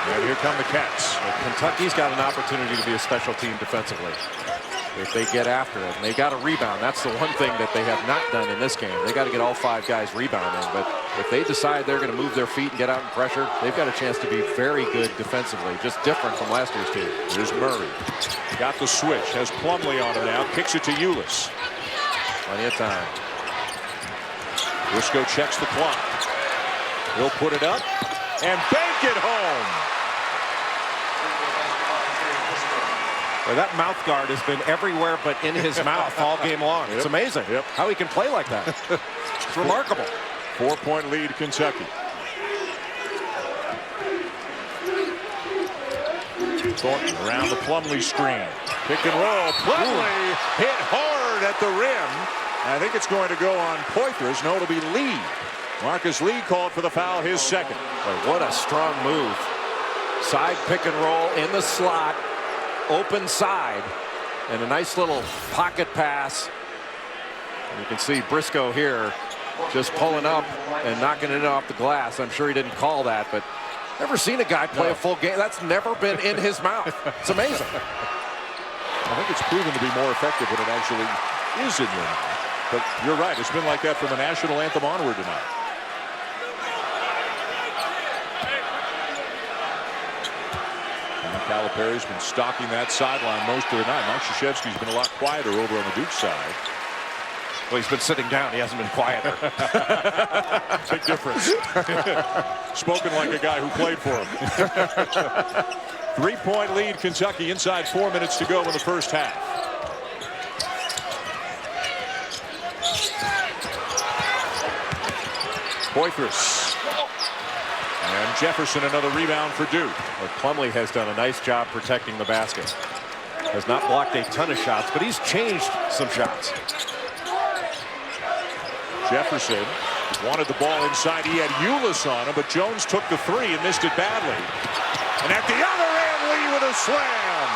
And here come the Cats.
Well, Kentucky's got an opportunity to be a special team defensively if they get after it. And they got to rebound. That's the one thing that they have not done in this game. They got to get all 5 guys rebounding. But if they decide they're going to move their feet and get out in pressure, they've got a chance to be very good defensively, just different from last year's team.
Here's Murray. Got the switch. Has Plumlee on him now. Kicks it to Ulis.
Plenty of time.
Briscoe checks the clock. He'll put it up and bank it home.
Well, that mouth guard has been everywhere but in his mouth all game long. It's amazing how he can play like that. It's remarkable.
4-point lead, Kentucky. Thornton around the Plumlee screen. Pick and roll. Plumlee hit hard at the rim. I think it's going to go on Poythress. No, it'll be Lee. Marcus Lee called for the foul, his second.
But what a strong move. Side pick and roll in the slot. Open side. And a nice little pocket pass. And you can see Briscoe here just pulling up and knocking it off the glass. I'm sure he didn't call that, but never seen a guy play a full game. That's never been in his mouth. It's amazing.
I think it's proven to be more effective when it actually is in your mouth. But you're right, it's been like that from the national anthem onward tonight. And Calipari's been stalking that sideline most of the night. Mike Krzyzewski's been a lot quieter over on the Duke side.
Well, he's been sitting down. He hasn't been quieter.
Big difference. Spoken like a guy who played for him. 3-point lead, Kentucky, inside 4 minutes to go in the first half. Poythress. And Jefferson, another rebound for Duke.
Well, Plumlee has done a nice job protecting the basket. Has not blocked a ton of shots, but he's changed some shots.
Jefferson wanted the ball inside. He had Ulis on him, but Jones took the 3 and missed it badly. And at the other end, Lee with a slam.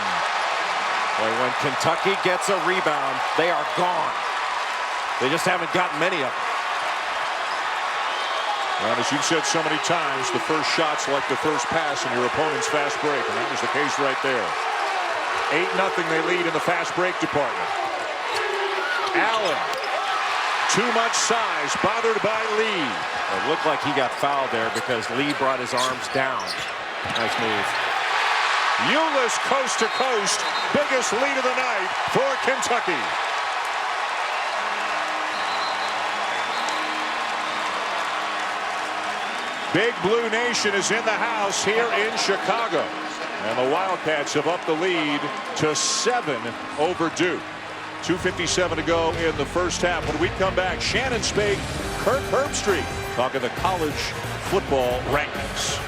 Boy, when Kentucky gets a rebound, they are gone. They just haven't gotten many of them.
Well, as you've said so many times, the first shot's like the first pass in your opponent's fast break, and that was the case right there. 8-0 they lead in the fast break department. Allen, too much size, bothered by Lee.
It looked like he got fouled there because Lee brought his arms down. Nice move.
Ulis coast to coast, biggest lead of the night for Kentucky. Big Blue Nation is in the house here in Chicago. And the Wildcats have upped the lead to 7 over Duke. 2:57 to go in the first half. When we come back, Shannon Spake, Kirk Herbstreit, talking the college football rankings.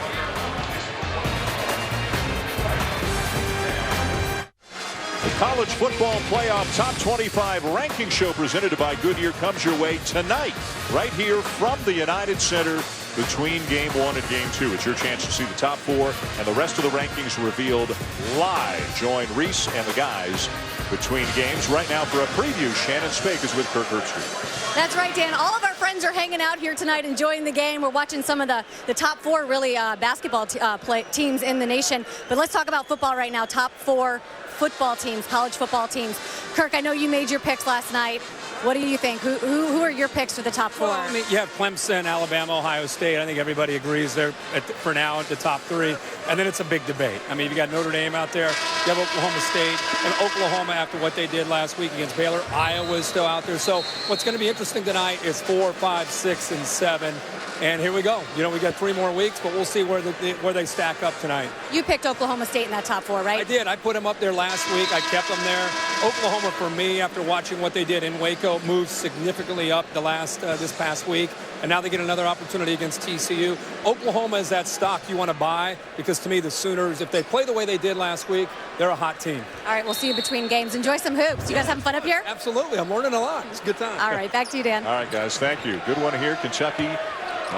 The College Football Playoff Top 25 Ranking Show presented by Goodyear comes your way tonight, right here from the United Center between Game 1 and Game 2. It's your chance to see the top 4 and the rest of the rankings revealed live. Join Reese and the guys between games. Right now for a preview, Shannon Spake is with Kirk Herbstreit.
That's right, Dan. All of our friends are hanging out here tonight enjoying the game. We're watching some of the top 4 really basketball teams in the nation. But let's talk about football right now. Top 4 football teams, college football teams. Kirk, I know you made your picks last night. What do you think? Who are your picks for the top 4?
Well, I mean, you have Clemson, Alabama, Ohio State. I think everybody agrees they're for now at the top 3. And then it's a big debate. I mean, you got Notre Dame out there. You have Oklahoma State. And Oklahoma, after what they did last week against Baylor, Iowa is still out there. So what's going to be interesting tonight is 4, 5, 6, and 7. And here we go. You know, we got 3 more weeks, but we'll see where they stack up tonight.
You picked Oklahoma State in that top 4, right?
I did. I put them up there last week. I kept them there. Oklahoma, for me, after watching what they did in Waco, moved significantly up this past week. And now they get another opportunity against TCU. Oklahoma is that stock you want to buy because, to me, the Sooners, if they play the way they did last week, they're a hot team.
All right, we'll see you between games. Enjoy some hoops. You guys having fun up here?
Absolutely. I'm learning a lot. It's a good time.
All right, back to you, Dan.
All right, guys, thank you. Good one here. Kentucky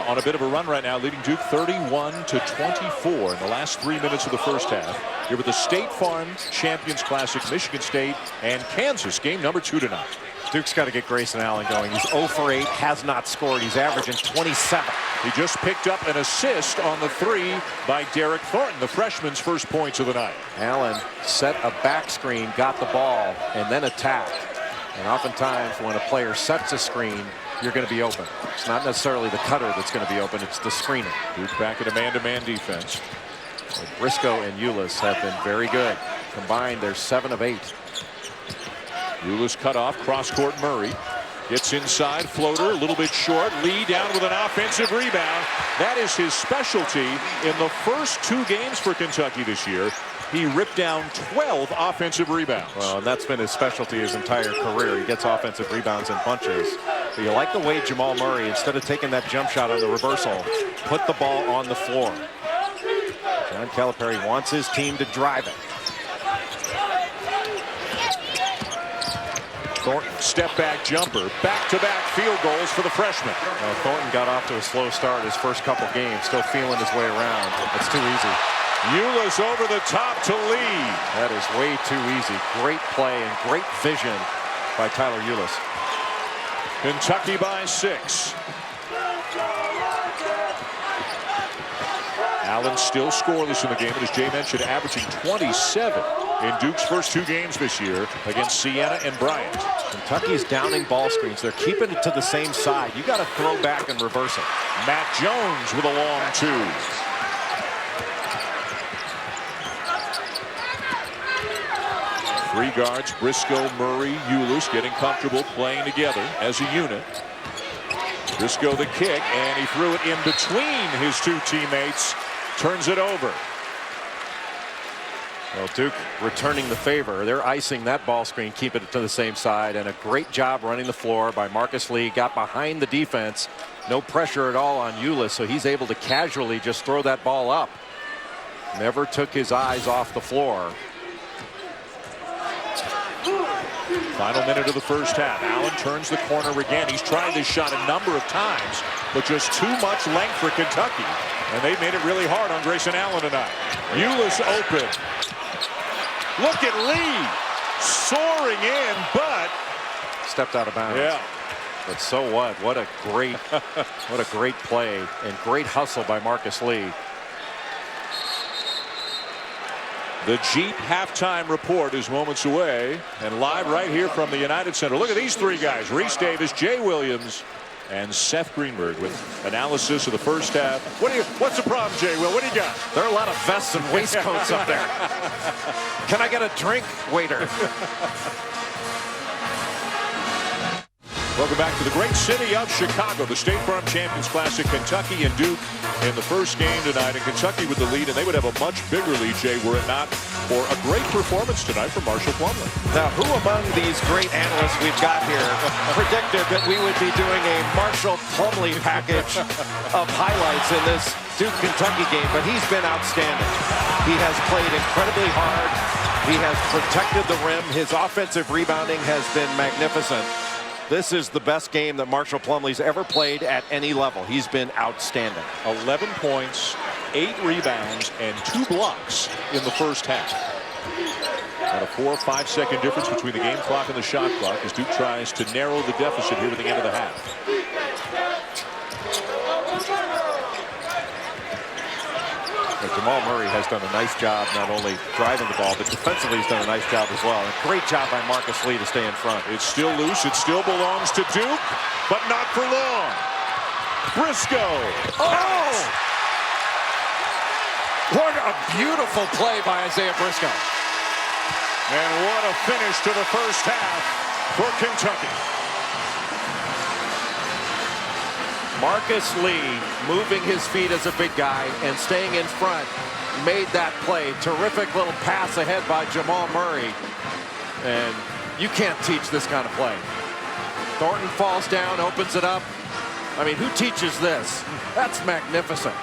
on a bit of a run right now, leading Duke 31-24 in the last 3 minutes of the first half. Here with the State Farm Champions Classic, Michigan State and Kansas, game number 2 tonight.
Duke's got to get Grayson Allen going. He's 0 for 8, has not scored. He's averaging 27.
He just picked up an assist on the 3 by Derek Thornton, the freshman's first points of the night.
Allen set a back screen, got the ball, and then attacked. And oftentimes when a player sets a screen, you're going to be open. It's not necessarily the cutter that's going to be open, it's the screener.
Duke back at a man-to-man defense.
Briscoe and Ulis have been very good. Combined, they're 7 of 8.
Ulis cut off, cross-court Murray. Gets inside, floater, a little bit short. Lee down with an offensive rebound. That is his specialty in the first 2 games for Kentucky this year. He ripped down 12 offensive rebounds.
Well, and that's been his specialty his entire career. He gets offensive rebounds in bunches. But you like the way Jamal Murray, instead of taking that jump shot on the reversal, put the ball on the floor. John Calipari wants his team to drive it.
Thornton, step-back jumper, back-to-back field goals for the freshman.
Thornton got off to a slow start his first couple games, still feeling his way around. It's too easy.
Ulis over the top to Lee.
That is way too easy. Great play and great vision by Tyler Ulis.
Kentucky by 6. Allen still scoreless in the game, and as Jay mentioned, averaging 27 in Duke's first 2 games this year against Siena and Bryant.
Kentucky's downing ball screens. They're keeping it to the same side. You got to throw back and reverse it.
Matt Jones with a long 2. Three guards, Briscoe, Murray, Ulis getting comfortable playing together as a unit. Briscoe the kick, and he threw it in between his 2 teammates. Turns it over.
Well, Duke returning the favor. They're icing that ball screen, keeping it to the same side, and a great job running the floor by Marcus Lee. Got behind the defense. No pressure at all on Ulis, so he's able to casually just throw that ball up. Never took his eyes off the floor.
Final minute of the first half. Allen turns the corner again. He's tried this shot a number of times, but just too much length for Kentucky. And they made it really hard on Grayson Allen tonight. Ulis open. Look at Lee soaring in, but
stepped out of bounds.
Yeah.
But so what? What a great play and great hustle by Marcus Lee.
The Jeep halftime report is moments away and live right here from the United Center. Look at these 3 guys: Reese Davis, Jay Williams, and Seth Greenberg with analysis of the first half. What's the problem, Jay Will? What do you got?
There are a lot of vests and waistcoats up there. Can I get a drink, waiter?
Welcome back to the great city of Chicago. The State Farm Champions Classic, Kentucky and Duke in the first game tonight. And Kentucky with the lead, and they would have a much bigger lead, Jay, were it not for a great performance tonight from Marshall Plumlee.
Now, who among these great analysts we've got here predicted that we would be doing a Marshall Plumlee package of highlights in this Duke-Kentucky game? But he's been outstanding. He has played incredibly hard. He has protected the rim. His offensive rebounding has been magnificent. This is the best game that Marshall Plumlee's ever played at any level. He's been outstanding.
11 points, 8 rebounds, and 2 blocks in the first half. About a 4 or 5 second difference between the game clock and the shot clock as Duke tries to narrow the deficit here at the end of the half.
Jamal Murray has done a nice job not only driving the ball, but defensively he's done a nice job as well. And great job by Marcus Lee to stay in front.
It's still loose. It still belongs to Duke, but not for long. Briscoe.
Oh! What a beautiful play by Isaiah Briscoe.
And what a finish to the first half for Kentucky.
Marcus Lee moving his feet as a big guy and staying in front made that play. Terrific little pass ahead by Jamal Murray. And you can't teach this kind of play. Thornton falls down, opens it up. I mean, who teaches this? That's magnificent.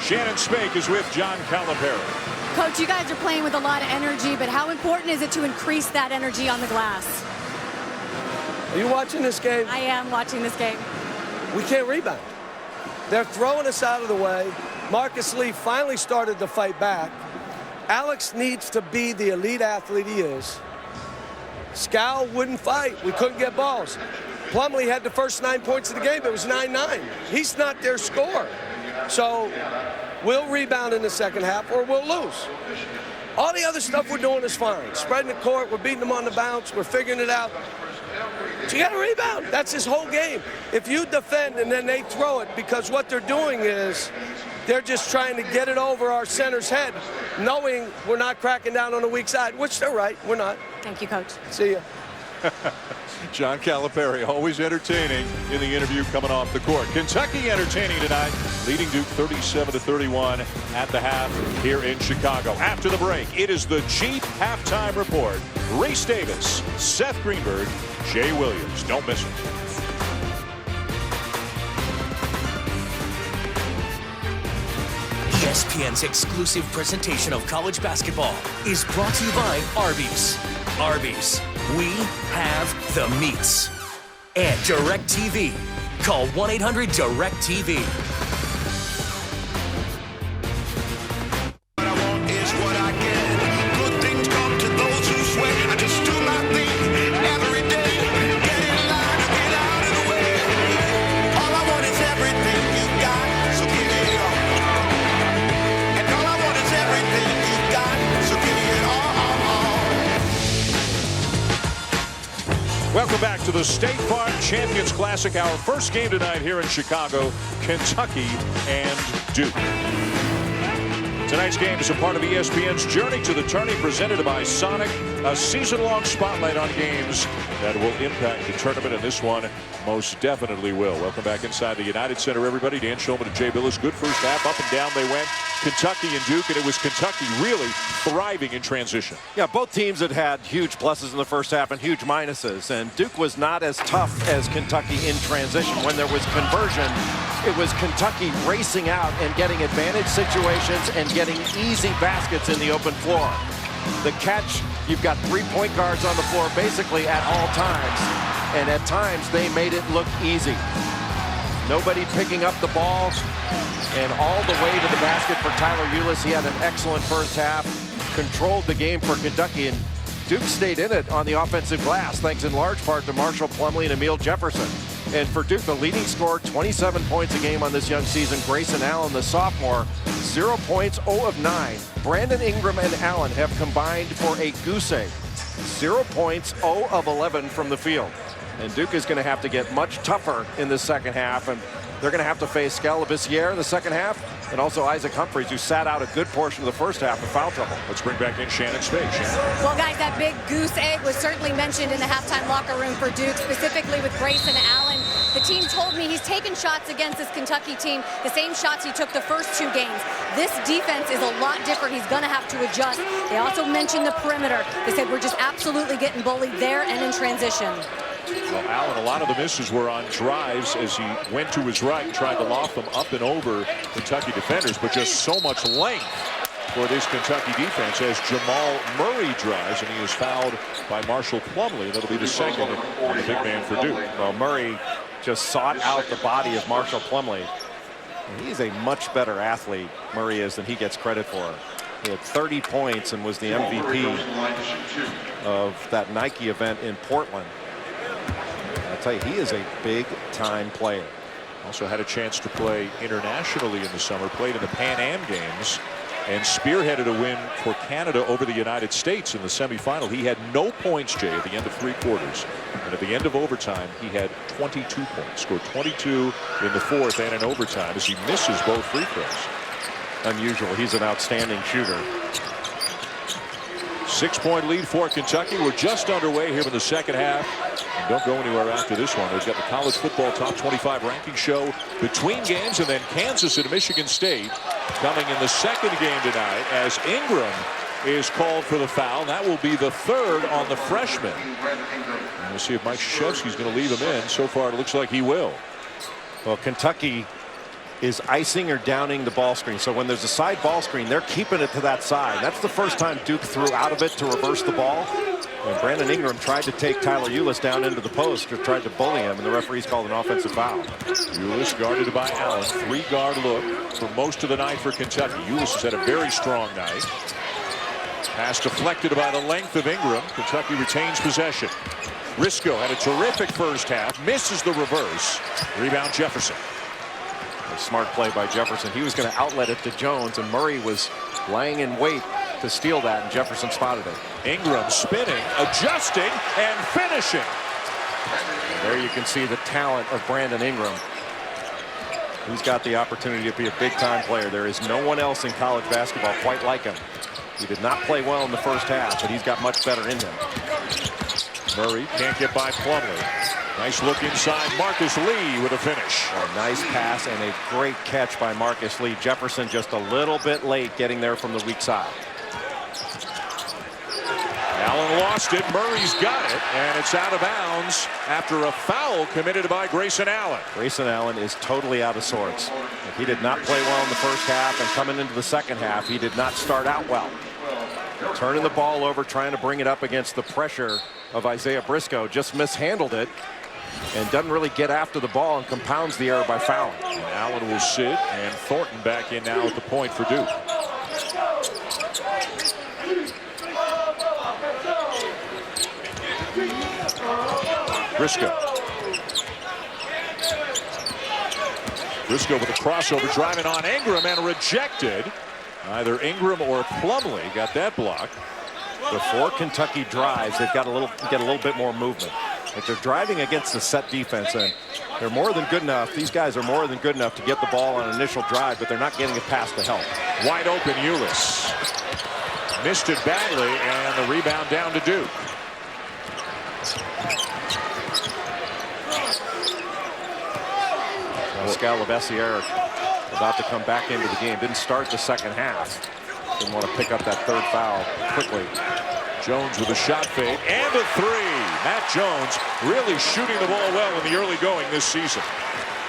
Shannon Spake is with John Calipari.
Coach, you guys are playing with a lot of energy, but how important is it to increase that energy on the glass?
Are you watching this game?
I am watching this game.
We can't rebound. They're throwing us out of the way. Marcus Lee finally started to fight back. Alex needs to be the elite athlete he is. Scal wouldn't fight. We couldn't get balls. Plumlee had the first 9 points of the game. It was 9-9. He's not their scorer. So we'll rebound in the second half or we'll lose. All the other stuff we're doing is fine. Spreading the court, we're beating them on the bounce, we're figuring it out. But you got to rebound. That's his whole game. If you defend and then they throw it, because what they're doing is they're just trying to get it over our center's head, knowing we're not cracking down on the weak side, which they're right. We're not.
Thank you, Coach.
See ya.
John Calipari, always entertaining in the interview coming off the court. Kentucky entertaining tonight, leading Duke 37-31 at the half here in Chicago. After the break, it is the Chief Halftime Report. Race Davis, Seth Greenberg, Jay Williams. Don't miss it.
ESPN's exclusive presentation of college basketball is brought to you by Arby's. Arby's, we have the meats. And DirecTV. Call 1-800-DirecTV.
What I want is what I get. Good things come to those who sweat. I just do my thing every day. Get in line, get out of the way. All I want is everything you got, so give it all. And all I want is everything you got, so give it all.
Welcome back to the State Farm Champions Classic. Our first game tonight here in Chicago, Kentucky and Duke. Tonight's game is a part of ESPN's Journey to the Tourney, presented by Sonic, a season-long spotlight on games that will impact the tournament, and this one most definitely will. Welcome back inside the United Center, everybody. Dan Shulman and Jay Billis. Good first half. Up and down they went. Kentucky and Duke, and it was Kentucky really thriving in transition.
Yeah, both teams had huge pluses in the first half and huge minuses, and Duke was not as tough as Kentucky in transition. When there was conversion, it was Kentucky racing out and getting advantage situations and getting easy baskets in the open floor. The catch, you've got 3 point guards on the floor basically at all times, and at times they made it look easy. Nobody picking up the ball, and all the way to the basket for Tyler Ulis. He had an excellent first half, controlled the game for Kentucky, and Duke stayed in it on the offensive glass, thanks in large part to Marshall Plumlee and Emil Jefferson. And for Duke, the leading scorer, 27 points a game on this young season. Grayson Allen, the sophomore, 0 points, 0 of 9. Brandon Ingram and Allen have combined for a goose egg. 0 points, 0 of 11 from the field. And Duke is going to have to get much tougher in the second half, and they're going to have to face Labissiere in the second half, and also Isaac Humphries, who sat out a good portion of the first half with foul trouble.
Let's bring back in Shannon Spake.
Well, guys, that big goose egg was certainly mentioned in the halftime locker room for Duke, specifically with Grayson Allen. The team told me he's taken shots against this Kentucky team, the same shots he took the first 2 games. This defense is a lot different. He's going to have to adjust. They also mentioned the perimeter. They said we're just absolutely getting bullied there and in transition.
Well, Allen, a lot of the misses were on drives as he went to his right and tried to loft them up and over Kentucky defenders, but just so much length for this Kentucky defense as Jamal Murray drives, and he is fouled by Marshall Plumlee. That'll be the second on the big man for Duke.
Well, Murray just sought out the body of Marshall Plumlee. He's a much better athlete, Murray is, than he gets credit for. He had 30 points and was the MVP of that Nike event in Portland. I'll tell you, he is a big-time player.
Also had a chance to play internationally in the summer, played in the Pan Am Games, and spearheaded a win for Canada over the United States in the semifinal. He had no points, Jay, at the end of 3 quarters. And at the end of overtime, he had 22 points. Scored 22 in the 4th and in overtime as he misses both free throws.
Unusual. He's an outstanding shooter.
6-point lead for Kentucky. We're just underway here in the second half. And don't go anywhere after this one. We've got the college football top 25 ranking show between games, and then Kansas and Michigan State coming in the second game tonight as Ingram is called for the foul. That will be the third on the freshman. And we'll see if Mike Krzyzewski's going to leave him in. So far, it looks like he will.
Well, Kentucky is icing or downing the ball screen. So when there's a side ball screen, they're keeping it to that side. That's the first time Duke threw out of it to reverse the ball. And Brandon Ingram tried to take Tyler Ulis down into the post, or tried to bully him, and the referees called an offensive foul.
Ulis guarded by Allen. 3-guard look for most of the night for Kentucky. Ulis has had a very strong night. Pass deflected by the length of Ingram. Kentucky retains possession. Briscoe had a terrific first half. Misses the reverse. Rebound Jefferson.
A smart play by Jefferson. He was going to outlet it to Jones, and Murray was lying in wait to steal that, and Jefferson spotted it.
Ingram spinning, adjusting, and finishing.
And there you can see the talent of Brandon Ingram. He's got the opportunity to be a big-time player. There is no one else in college basketball quite like him. He did not play well in the first half, but he's got much better in him.
Murray can't get by Plumlee. Nice look inside. Marcus Lee with a finish.
A nice pass and a great catch by Marcus Lee. Jefferson just a little bit late getting there from the weak side.
Allen lost it. Murray's got it, and it's out of bounds after a foul committed by Grayson Allen.
Grayson Allen is totally out of sorts. He did not play well in the first half, and coming into the second half, he did not start out well. Turning the ball over, trying to bring it up against the pressure of Isaiah Briscoe, just mishandled it and doesn't really get after the ball and compounds the error by fouling.
And Allen will sit, and Thornton back in now at the point for Duke. Briscoe. Briscoe with a crossover, driving on Ingram, and rejected. Either Ingram or Plumlee got that block.
Before Kentucky drives, they've got get a little bit more movement. Like they're driving against the set defense, and they're more than good enough. These guys are more than good enough to get the ball on initial drive, but they're not getting it past the help.
Wide open Ulis. Missed it badly, and the rebound down to Duke.
Labissiere about to come back into the game. Didn't start the second half. Didn't want to pick up that third foul quickly.
Jones with a shot fade and a three. Matt Jones really shooting the ball well in the early going this season.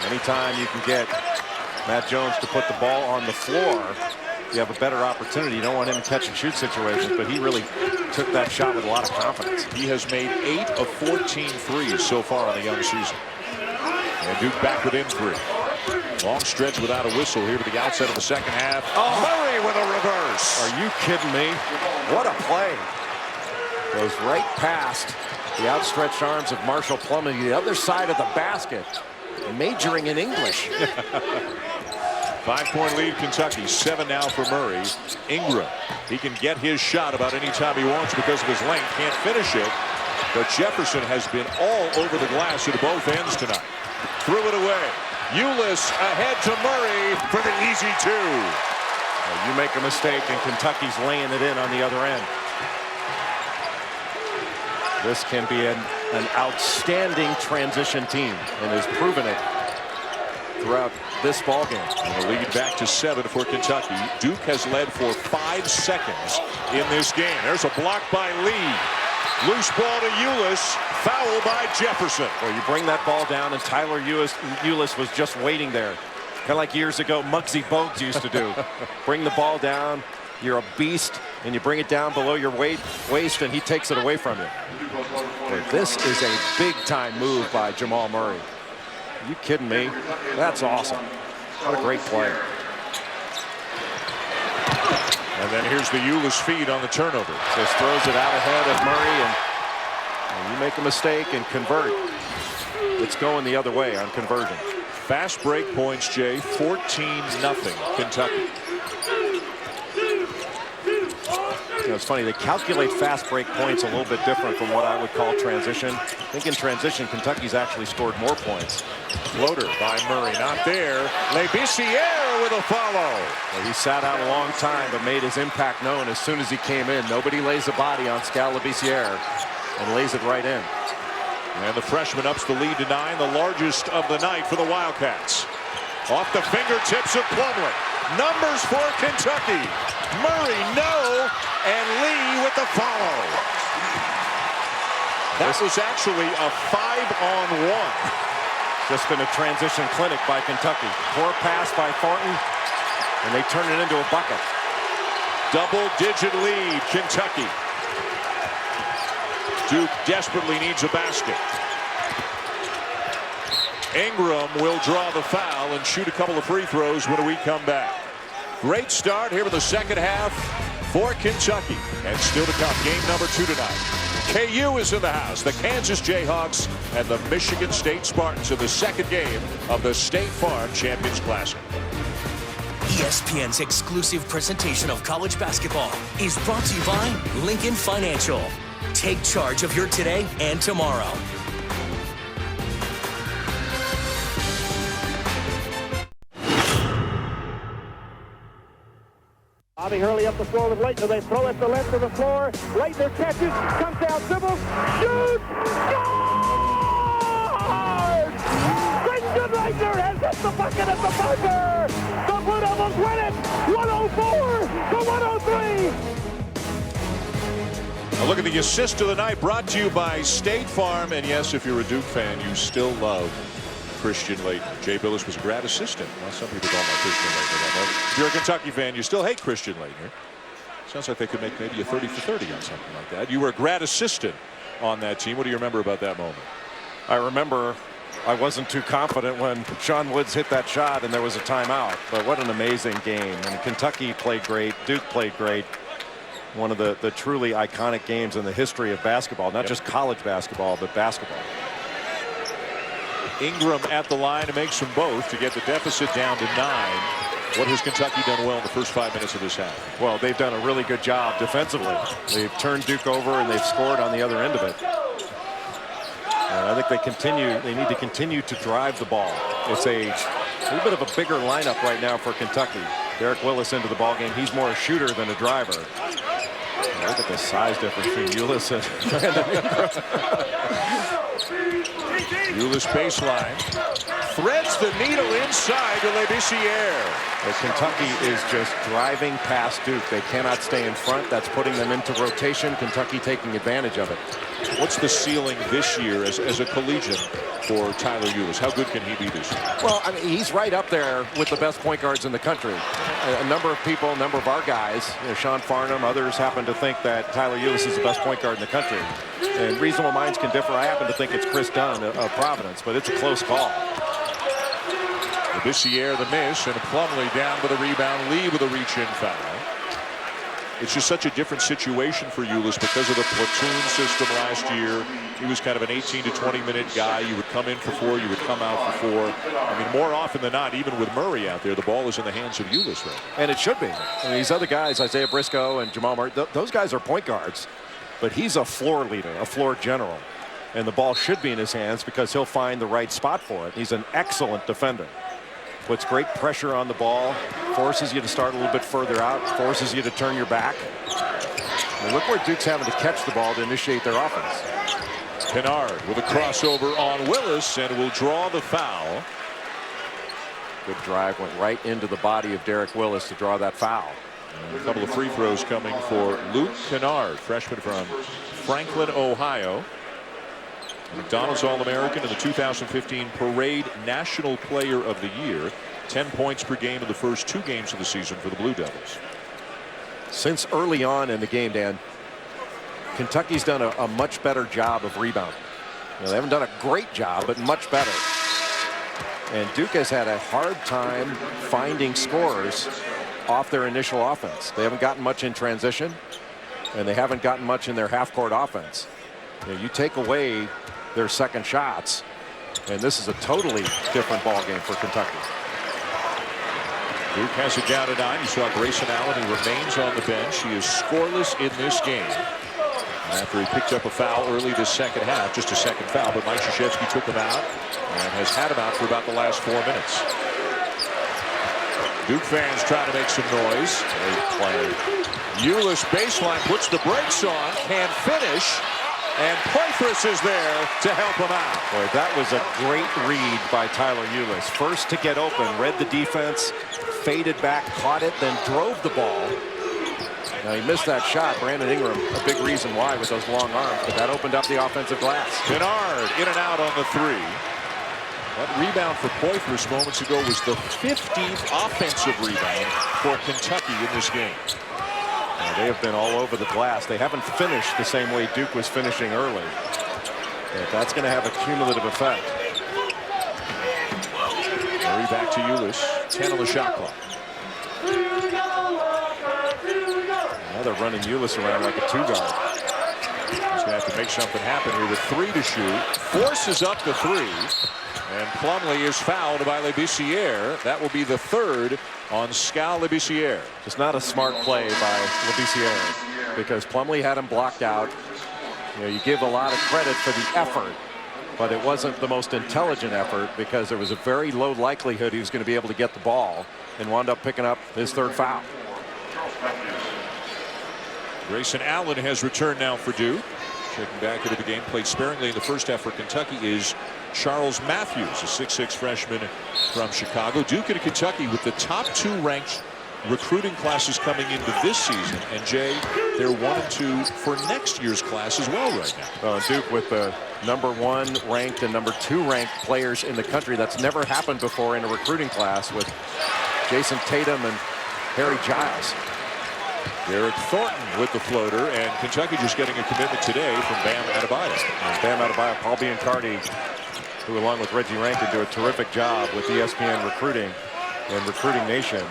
Anytime you can get Matt Jones to put the ball on the floor, you have a better opportunity. You don't want him in catch and shoot situations, but he really took that shot with a lot of confidence.
He has made 8 of 14 threes so far on the young season. And Duke back within 3. Long stretch without a whistle here to the outset of the second half. Oh, Murray with a reverse.
Are you kidding me? What a play. Goes right past the outstretched arms of Marshall Plumlee, the other side of the basket, majoring in English.
5-point lead Kentucky. 7 now for Murray. Ingram, he can get his shot about any time he wants because of his length. Can't finish it. But Jefferson has been all over the glass at both ends tonight. Threw it away. Ulis ahead to Murray for the easy 2.
Well, you make a mistake and Kentucky's laying it in on the other end. This can be an outstanding transition team and has proven it throughout this ball game.
And the lead back to 7 for Kentucky. Duke has led for 5 seconds in this game. There's a block by Lee. Loose ball to Ulis. Foul by Jefferson.
Well, you bring that ball down, and Tyler Ulis was just waiting there. Kind of like years ago Muggsy Bogues used to do. Bring the ball down. You're a beast, and you bring it down below your waist, and he takes it away from you. But this is a big-time move by Jamal Murray. Are you kidding me? That's awesome. What a great play.
And then here's the Ulis feed on the turnover.
Just throws it out ahead of Murray, and you make a mistake and convert. It's going the other way on conversion.
Fast break points, Jay. 14-0 Kentucky.
You know, it's funny, they calculate fast break points a little bit different from what I would call transition. I think in transition, Kentucky's actually scored more points.
Floater by Murray, not there. Labissiere Labissiere with a follow.
Well, he sat out a long time, but made his impact known as soon as he came in. Nobody lays a body on Labissiere and lays it right in.
And the freshman ups the lead to 9, the largest of the night for the Wildcats. Off the fingertips of Plumlee. Numbers for Kentucky. Murray, no, and Lee with the follow. That was actually a 5-on-1.
Just been a transition clinic by Kentucky. Poor pass by Thornton, and they turn it into a bucket.
Double-digit lead, Kentucky. Duke desperately needs a basket. Ingram will draw the foul and shoot a couple of free throws when we come back. Great start here in the second half for Kentucky. And still to come, game number 2 tonight. KU is in the house. The Kansas Jayhawks and the Michigan State Spartans in the second game of the State Farm Champions Classic.
ESPN's exclusive presentation of college basketball is brought to you by Lincoln Financial. Take charge of your today and tomorrow.
Bobby Hurley up the floor with Leitner. They throw it the length of the floor. Leitner catches, comes down, dribbles, shoots, scores! Christian Leitner has hit the bucket at the buzzer. The Blue Devils win it, 104 to 103.
Now look at the assist of the night brought to you by State Farm. And yes, if you're a Duke fan, you still love Christian Laettner. Jay Billis was a grad assistant. Well, some people don't like Christian Laettner. If you're a Kentucky fan, you still hate Christian Laettner. Sounds like they could make maybe a 30 for 30 on something like that. You were a grad assistant on that team. What do you remember about that moment?
I remember I wasn't too confident when Sean Woods hit that shot and there was a timeout. But what an amazing game. And Kentucky played great. Duke played great. One of the truly iconic games in the history of basketball. Not just college basketball, but basketball.
Ingram at the line to make them both to get the deficit down to 9. What has Kentucky done well in the first 5 minutes of this half?
Well, they've done a really good job defensively. They've turned Duke over and they've scored on the other end of it. And I think they need to continue to drive the ball. It's a little bit of a bigger lineup right now for Kentucky. Derek Willis into the ball game. He's more a shooter than a driver. And look at the size difference between Ulis and Brandon Ingram.
Ulis baseline. Threads the needle inside to Labissiere.
Kentucky is just driving past Duke. They cannot stay in front. That's putting them into rotation. Kentucky taking advantage of it.
What's the ceiling this year as a collegiate for Tyler Ulis? How good can he be this year?
Well, I mean, he's right up there with the best point guards in the country. A number of people, a number of our guys, Sean Farnham, others happen to think that Tyler Ulis is the best point guard in the country. And reasonable minds can differ. I happen to think it's Chris Dunn of Providence, but it's a close call.
Labissiere the miss, and Plumlee down with a rebound. Lee with a reach-in foul. It's just such a different situation for Ulis because of the platoon system last year. He was kind of an 18 to 20-minute guy. You would come in for 4, you would come out for 4. I mean, more often than not, even with Murray out there, the ball is in the hands of Ulis right now.
And it should be. I mean, these other guys, Isaiah Briscoe and Jamal Murray, those guys are point guards. But he's a floor leader, a floor general. And the ball should be in his hands because he'll find the right spot for it. He's an excellent defender. Puts great pressure on the ball, forces you to start a little bit further out, forces you to turn your back. And look where Duke's having to catch the ball to initiate their offense.
Kennard with a crossover on Willis and will draw the foul.
Good drive, went right into the body of Derek Willis to draw that foul.
And a couple of free throws coming for Luke Kennard, freshman from Franklin, Ohio. McDonald's All-American and the 2015 Parade National Player of the Year. 10 points per game in the first 2 games of the season for the Blue Devils.
Since early on in the game, Dan, Kentucky's done a much better job of rebounding. They haven't done a great job, but much better. And Duke has had a hard time finding scores off their initial offense. They haven't gotten much in transition, and they haven't gotten much in their half-court offense. You take away their second shots, and this is a totally different ball game for Kentucky.
Duke has it down to 9. You saw Grayson Allen, who remains on the bench. He is scoreless in this game after he picked up a foul early this second half. Just a second foul, but Mike Krzyzewski took him out and has had him out for about the last 4 minutes. Duke fans trying to make some noise. Great play. Ulis baseline puts the brakes on, can't finish, and Poythress is there to help him out.
Boy, that was a great read by Tyler Ulis. First to get open, read the defense, faded back, caught it, then drove the ball. Now he missed that shot. Brandon Ingram, a big reason why with those long arms, but that opened up the offensive glass.
Bernard in and out on the three. That rebound for Poythress moments ago was the 15th offensive rebound for Kentucky in this game.
Now, they have been all over the glass. They haven't finished the same way Duke was finishing early. But that's going to have a cumulative effect.
Murray back to Ulis. 10 on the shot clock.
Now they're running Ulis around like a two-guard.
He's going to have to make something happen here with 3 to shoot. Forces up the 3. And Plumlee is fouled by Labissiere. That will be the 3rd on Skal Labissiere.
Just not a smart play by Labissiere because Plumlee had him blocked out. You know, you give a lot of credit for the effort, but it wasn't the most intelligent effort because there was a very low likelihood he was going to be able to get the ball and wound up picking up his 3rd foul.
Grayson Allen has returned now for Duke. Checking back into the game, played sparingly in the first half for Kentucky is Charles Matthews, a 6'6" freshman from Chicago. Duke and Kentucky with the top 2 ranked recruiting classes coming into this season. And Jay, they're 1 and 2 for next year's class as well right now.
Duke with the #1 ranked and #2 ranked players in the country. That's never happened before in a recruiting class with Jason Tatum and Harry Giles.
Derek Thornton with the floater, and Kentucky just getting a commitment today from Bam Adebayo.
Bam Adebayo, Paul Biancardi, who along with Reggie Rankin do a terrific job with ESPN recruiting and Recruiting Nation.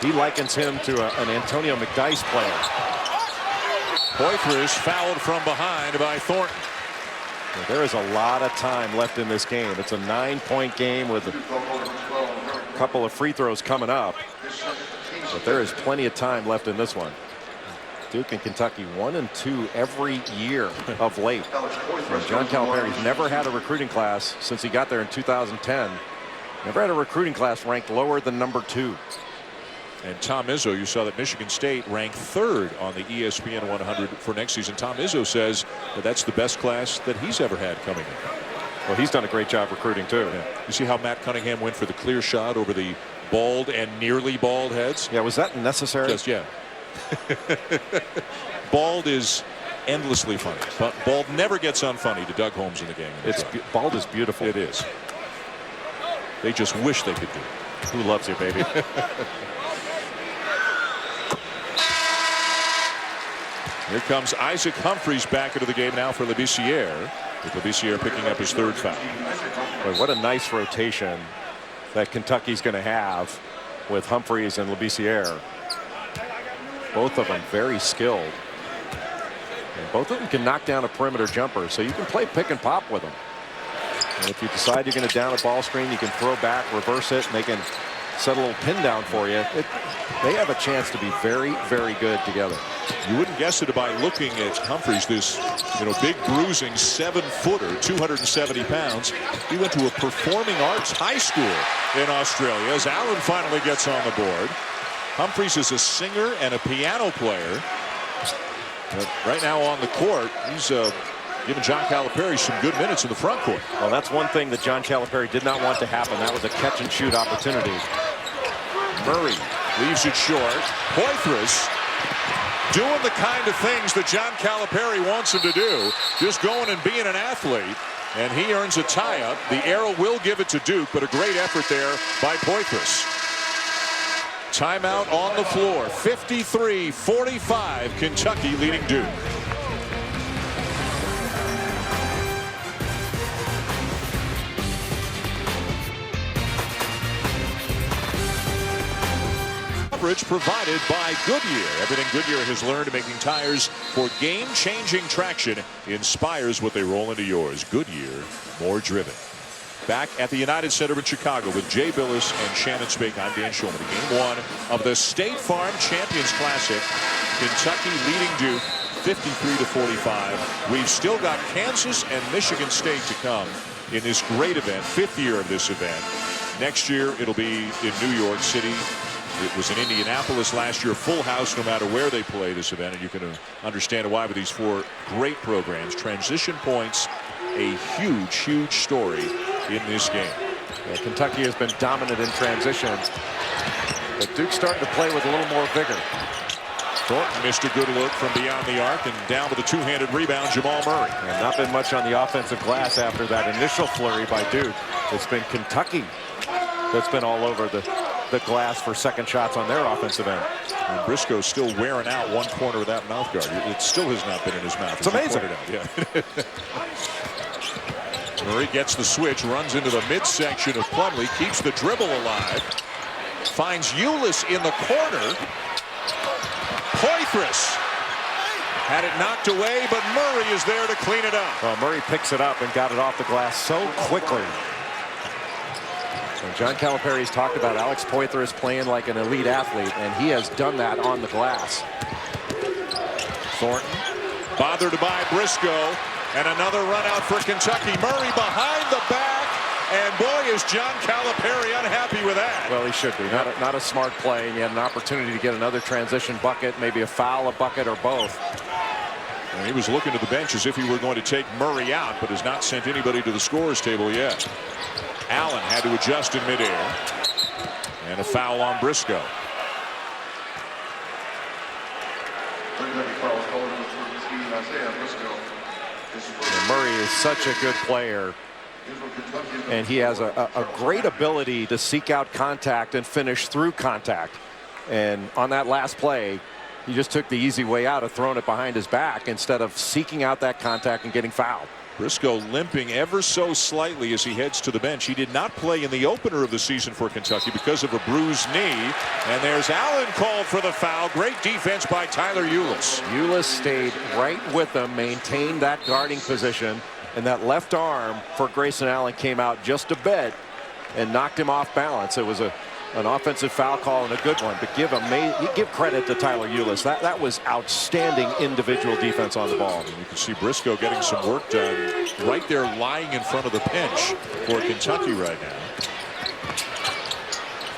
He likens him to an Antonio McDyess player.
Poythress fouled from behind by Thornton.
There is a lot of time left in this game. It's a 9-point game with a couple of free throws coming up. But there is plenty of time left in this one. Duke and Kentucky 1 and 2 every year of late. And John Calipari's never had a recruiting class since he got there in 2010. Never had a recruiting class ranked lower than #2.
And Tom Izzo, you saw that Michigan State ranked 3rd on the ESPN 100 for next season. Tom Izzo says that that's the best class that he's ever had coming in.
Well, he's done a great job recruiting too.
Yeah. You see how Matt Cunningham went for the clear shot over the bald and nearly bald heads?
Yeah, was that necessary?
Just, yeah. Bald is endlessly funny, but bald never gets unfunny to Doug Holmes in the game.
Bald is beautiful.
It is. They just wish they could do it.
Who loves you, baby?
Here comes Isaac Humphries back into the game now for Labissiere, with Labissiere picking up his 3rd foul.
Boy, what a nice rotation that Kentucky's going to have with Humphries and Labissiere. Both of them very skilled. And both of them can knock down a perimeter jumper, so you can play pick and pop with them. And if you decide you're going to down a ball screen, you can throw back, reverse it, and they can set a little pin down for you. They have a chance to be very, very good together.
You wouldn't guess it by looking at Humphries, this big bruising 7-footer, 270 pounds. He went to a performing arts high school in Australia as Allen finally gets on the board. Humphries is a singer and a piano player. But right now on the court, he's giving John Calipari some good minutes in the front court.
Well, that's one thing that John Calipari did not want to happen. That was a catch and shoot opportunity.
Murray leaves it short. Poythress doing the kind of things that John Calipari wants him to do. Just going and being an athlete. And he earns a tie-up. The arrow will give it to Duke, but a great effort there by Poythress. Timeout on the floor. 53-45. Kentucky leading Duke. Coverage provided by Goodyear. Everything Goodyear has learned making tires for game-changing traction inspires what they roll into yours. Goodyear, more driven. Back at the United Center in Chicago with Jay Billis and Shannon Spake. I'm Dan Shulman. Game 1 of the State Farm Champions Classic. Kentucky leading Duke 53-45. We've still got Kansas and Michigan State to come in this great event, 5th year of this event. Next year, it'll be in New York City. It was in Indianapolis last year, full house no matter where they play this event, and you can understand why with these 4 great programs. Transition points, a huge, huge story in this game.
Yeah, Kentucky has been dominant in transition, but Duke's starting to play with a little more vigor.
Thornton missed a good look from beyond the arc, and down with a two-handed rebound, Jamal Murray.
And not been much on the offensive glass after that initial flurry by Duke. It's been Kentucky that's been all over the glass for second shots on their offensive end.
And Briscoe's still wearing out one corner of that mouth guard. It still has not been in his mouth.
It's amazing.
Yeah. Murray gets the switch, runs into the midsection of Plumlee, keeps the dribble alive, finds Ulis in the corner. Poythress had it knocked away, but Murray is there to clean it up.
Well, Murray picks it up and got it off the glass so quickly. And John Calipari's talked about Alex Poythress playing like an elite athlete, and he has done that on the glass.
Thornton bothered by Briscoe, and another run out for Kentucky. Murray behind the back, and boy, is John Calipari unhappy with that.
Well, he should be. Not a smart play, and he had an opportunity to get another transition bucket, maybe a foul, a bucket, or both.
And he was looking to the bench as if he were going to take Murray out, but has not sent anybody to the scorer's table yet. Allen had to adjust in midair, and a foul on Briscoe.
And Murray is such a good player, and he has a great ability to seek out contact and finish through contact. And on that last play, he just took the easy way out of throwing it behind his back instead of seeking out that contact and getting fouled.
Briscoe limping ever so slightly as he heads to the bench. He did not play in the opener of the season for Kentucky because of a bruised knee. And there's Allen called for the foul. Great defense by Tyler Ulis.
Ulis stayed right with him, maintained that guarding position, and that left arm for Grayson Allen came out just a bit and knocked him off balance. It was an offensive foul call and a good one, but give credit to Tyler Ulis. That was outstanding individual defense on the ball.
And you can see Briscoe getting some work done right there, lying in front of the bench for Kentucky right now.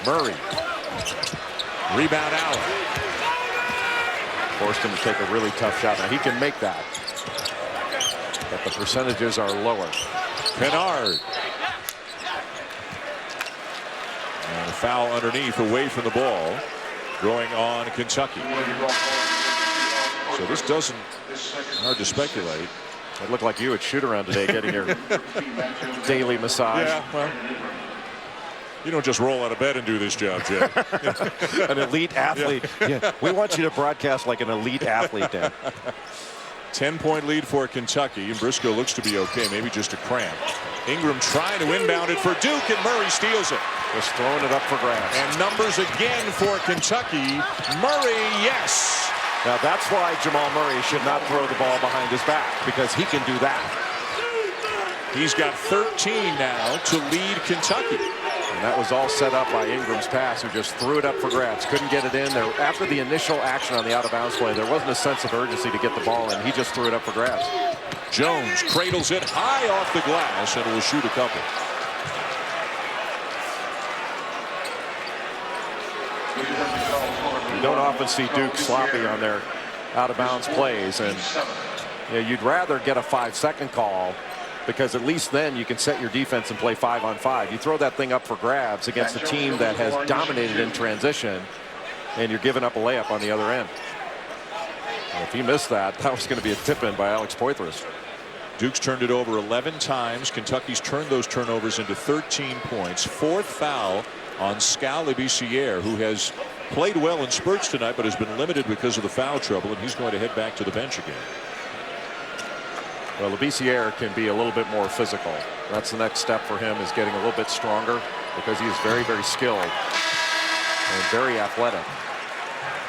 Murray, rebound Allen.
Forced him to take a really tough shot. Now he can make that, but the percentages are lower.
Kennard. And a foul underneath, away from the ball, going on Kentucky. So this doesn't, hard to speculate.
It looked like you at shoot around today getting your daily massage.
Yeah, well, you don't just roll out of bed and do this job, Jay.
An elite athlete. Yeah, we want you to broadcast like an elite athlete, Dan.
10-point lead for Kentucky, and Briscoe looks to be okay, maybe just a cramp. Ingram trying to inbound it for Duke, and Murray steals it.
Just throwing it up for grabs.
And numbers again for Kentucky. Murray, yes.
Now that's why Jamal Murray should not throw the ball behind his back, because he can do that.
He's got 13 now to lead Kentucky.
And that was all set up by Ingram's pass, who just threw it up for grabs. Couldn't get it in there. After the initial action on the out-of-bounds play, there wasn't a sense of urgency to get the ball in. He just threw it up for grabs.
Jones cradles it high off the glass and will shoot a couple.
You don't often see Duke sloppy on their out-of-bounds plays, and you'd rather get a 5-second call, because at least then you can set your defense and play 5-on-5. You throw that thing up for grabs against a team that has dominated in transition, and you're giving up a layup on the other end. And if he missed that, that was going to be a tip-in by Alex Poythress.
Duke's turned it over 11 times. Kentucky's turned those turnovers into 13 points. Fourth foul on Labissiere, who has played well in spurts tonight, but has been limited because of the foul trouble, and he's going to head back to the bench again.
Well, Labissiere can be a little bit more physical. That's the next step for him, is getting a little bit stronger, because he is very, very skilled and very athletic.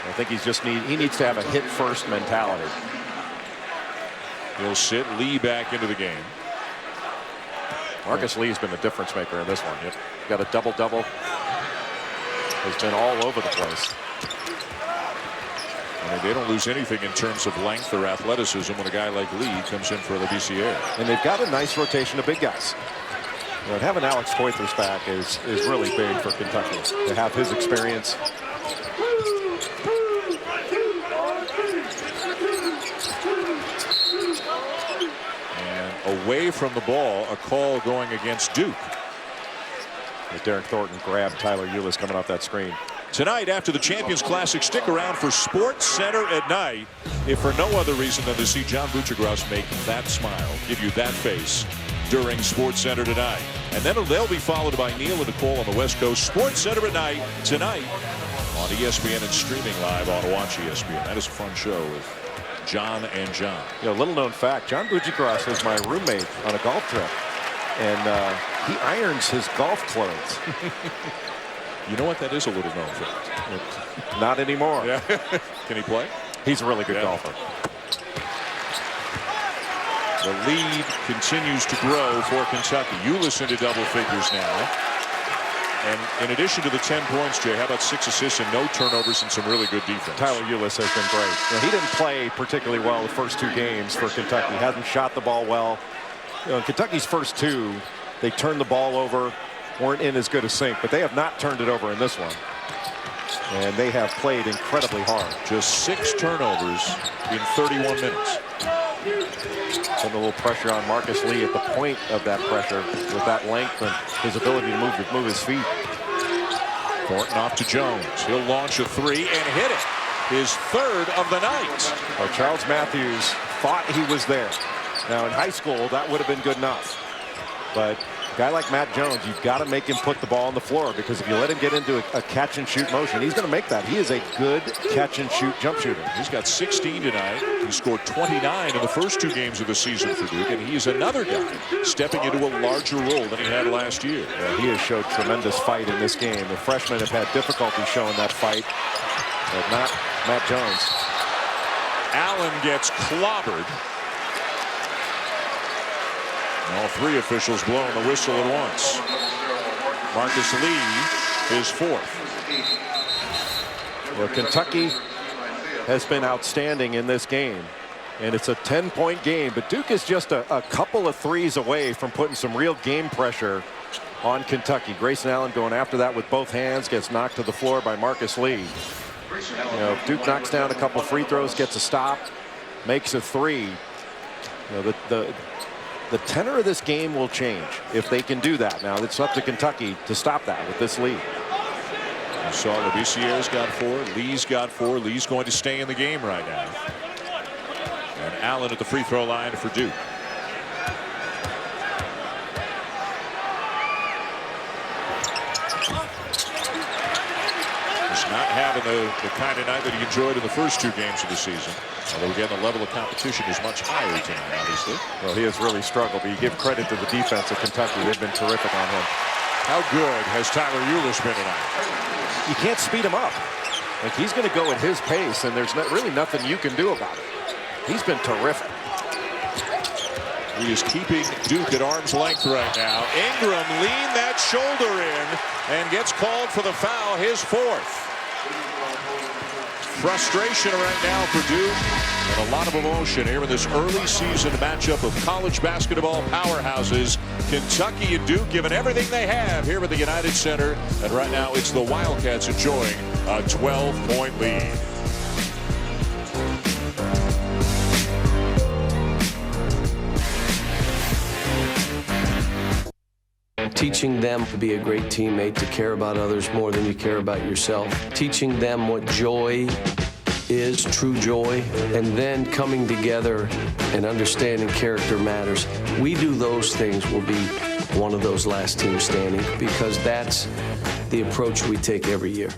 I think he needs to have a hit-first mentality.
He'll sit Lee back into the game.
Marcus Lee's been the difference maker in this one. Yep. Got a double-double. Has been all over the place.
I mean, they don't lose anything in terms of length or athleticism when a guy like Lee comes in for Labissiere.
And they've got a nice rotation of big guys. You know, having Alex Poythress back is really big for Kentucky, to have his experience.
And away from the ball, a call going against Duke.
Derek Thornton grabbed Tyler Ulis coming off that screen.
Tonight, after the Champions Classic, stick around for Sports Center at night, if for no other reason than to see John Buccigross make that smile, give you that face during Sports Center tonight. And then they'll be followed by Neil and Nicole on the West Coast. Sports Center at night tonight on ESPN and streaming live on Watch ESPN. That is a fun show with John and John.
You know, little known fact, John Buccigross was my roommate on a golf trip, and he irons his golf clothes.
You know what? That is a little known fact.
Not anymore.
Yeah. Can he play?
He's a really good golfer.
The lead continues to grow for Kentucky. Ulis into double figures now. And in addition to the 10 points, Jay, how about 6 assists and no turnovers and some really good defense?
Tyler Ulis has been great. You know, he didn't play particularly well the first 2 games for Kentucky. He hasn't shot the ball well. You know, Kentucky's first 2, they turned the ball over, weren't in as good a sync, but they have not turned it over in this one. And they have played incredibly hard.
Just 6 turnovers in 31 minutes.
Putting a little pressure on Marcus Lee at the point of that pressure with that length and his ability to move his feet.
Thornton off to Jones. He'll launch a 3 and hit it. His 3rd of the night.
Well, Charles Matthews thought he was there. Now in high school that would have been good enough. But a guy like Matt Jones, you've got to make him put the ball on the floor, because if you let him get into a catch and shoot motion, he's going to make that. He is a good catch and shoot jump shooter.
He's got 16 tonight. He scored 29 in the first 2 games of the season for Duke, and he's another guy stepping into a larger role than he had last year.
Yeah, he has showed tremendous fight in this game. The freshmen have had difficulty showing that fight, but not Matt Jones.
Allen gets clobbered. All 3 officials blowing the whistle at once. Marcus Lee is 4th.
You know, Kentucky has been outstanding in this game, and it's a 10-point game, but Duke is just a couple of threes away from putting some real game pressure on Kentucky. Grayson Allen going after that with both hands, gets knocked to the floor by Marcus Lee. You know, if Duke knocks down a couple free throws, gets a stop, makes a 3. You know, the tenor of this game will change if they can do that. Now it's up to Kentucky to stop that with this lead.
You saw Labissiere's got 4. Lee's got 4. Lee's going to stay in the game right now. And Allen at the free throw line for Duke. He's not having the kind of night that he enjoyed in the first 2 games of the season. Although again, the level of competition is much higher tonight, obviously.
Well, he has really struggled, but you give credit to the defense of Kentucky. They've been terrific on him.
How good has Tyler Ulis been tonight?
You can't speed him up. Like, he's going to go at his pace, and there's really nothing you can do about it. He's been terrific.
He is keeping Duke at arm's length right now. Ingram leaned that shoulder in and gets called for the foul, his 4th. Frustration right now for Duke, and a lot of emotion here in this early season matchup of college basketball powerhouses. Kentucky and Duke giving everything they have here at the United Center, and right now it's the Wildcats enjoying a 12-point lead.
Teaching them to be a great teammate, to care about others more than you care about yourself. Teaching them what joy is, true joy, and then coming together and understanding character matters. We do those things, we'll be one of those last teams standing, because that's the approach we take every year.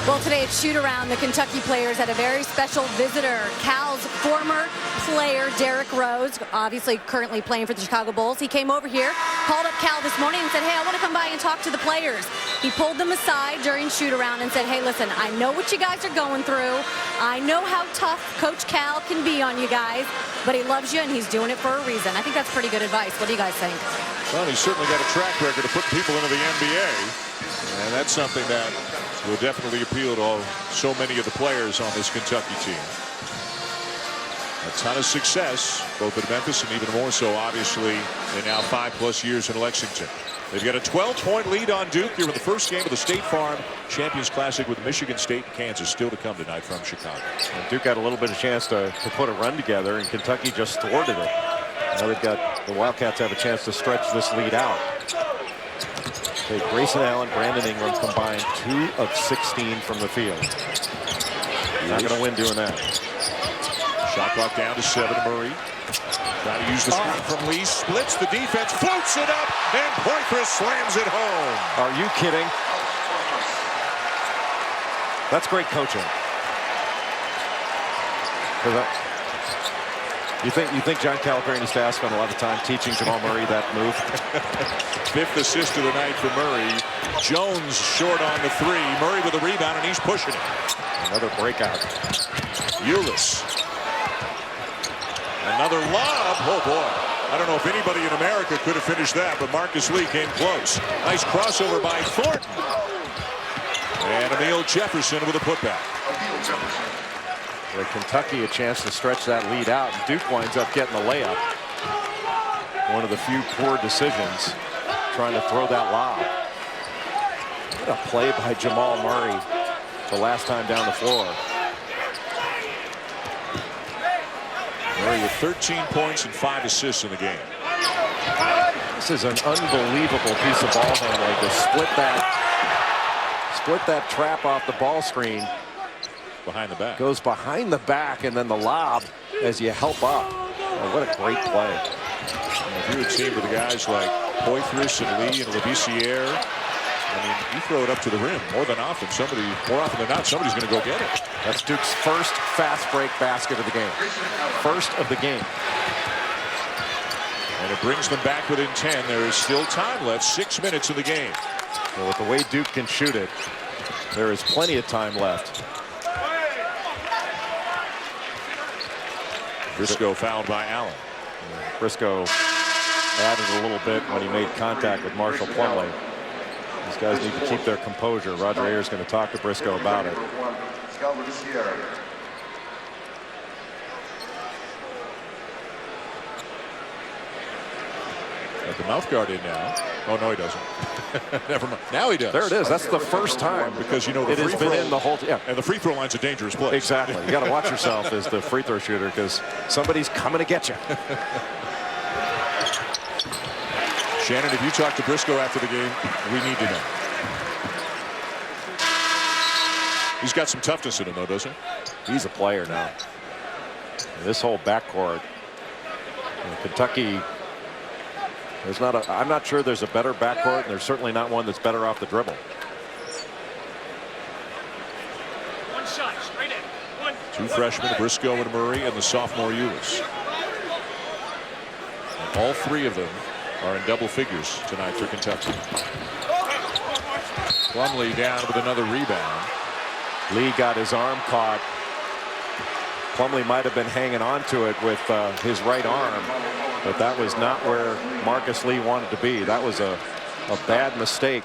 Well, today at shoot-around, the Kentucky players had a very special visitor. Cal's former player, Derrick Rose, obviously currently playing for the Chicago Bulls. He came over here, called up Cal this morning and said, hey, I want to come by and talk to the players. He pulled them aside during shoot-around and said, hey, listen, I know what you guys are going through. I know how tough Coach Cal can be on you guys, but he loves you and he's doing it for a reason. I think that's pretty good advice. What do you guys think?
Well, he's certainly got a track record of putting people into the NBA, and that's something that will definitely appeal to so many of the players on this Kentucky team. A ton of success, both at Memphis and even more so, obviously, in now 5+ years in Lexington. They've got a 12-point lead on Duke here in the first game of the State Farm Champions Classic with Michigan State and Kansas still to come tonight from Chicago.
And Duke had a little bit of chance to put a run together, and Kentucky just thwarted it. Now they've got the Wildcats have a chance to stretch this lead out. Okay, Grayson Allen, Brandon Ingram combined 2 of 16 from the field. Not going to win doing that.
Shot clock down to 7. Murray trying to use the screen from Lee. Splits the defense, floats it up, and Poythress slams it home.
Are you kidding? That's great coaching. You think John Calipari needs to spend a lot of time teaching Jamal Murray that move?
5th assist of the night for Murray. Jones short on the 3. Murray with a rebound, and he's pushing it.
Another breakout.
Ulis. Another lob. Oh, boy. I don't know if anybody in America could have finished that, but Marcus Lee came close. Nice crossover by Thornton. And Emil Jefferson with a putback.
Kentucky a chance to stretch that lead out, and Duke winds up getting the layup. One of the few poor decisions trying to throw that lob. What a play by Jamal Murray the last time down the floor.
Murray with 13 points and 5 assists in the game.
This is an unbelievable piece of ball handling to split that trap off the ball screen.
Behind the back.
Goes behind the back, and then the lob as you help up. Oh, what a great play.
If you would see with the guys like Poythress and Lee and Labissiere, I mean, you throw it up to the rim more often than not, somebody's going to go get it.
That's Duke's first fast break basket of the game. First of the game.
And it brings them back within 10. There is still time left, 6 minutes in the game.
Well, with the way Duke can shoot it, there is plenty of time left.
Briscoe fouled by Allen.
Briscoe added a little bit when he made contact with Marshall Plumlee. These guys need to keep their composure. Roger Ayers is going to talk to Briscoe about it.
Got the mouth guard in now. Oh, no, he doesn't. Never mind. Now he does.
There it is. That's the first time.
Because, you know,
it has been in the whole... Yeah.
And the free throw line's a dangerous place.
Exactly. You got to watch yourself as the free throw shooter, because somebody's coming to get you.
Shannon, if you talk to Briscoe after the game, we need to know. He's got some toughness in him, though, doesn't he?
He's a player now. And this whole backcourt, Kentucky... I'm not sure there's a better backcourt, and there's certainly not one that's better off the dribble.
One shot, straight in.
2 freshmen, Briscoe and Murray, and the sophomore Ulis. And all 3 of them are in double figures tonight for Kentucky. Plumlee down with another rebound.
Lee got his arm caught. Plumlee might have been hanging on to it with his right arm, but that was not where Marcus Lee wanted to be. That was a bad mistake.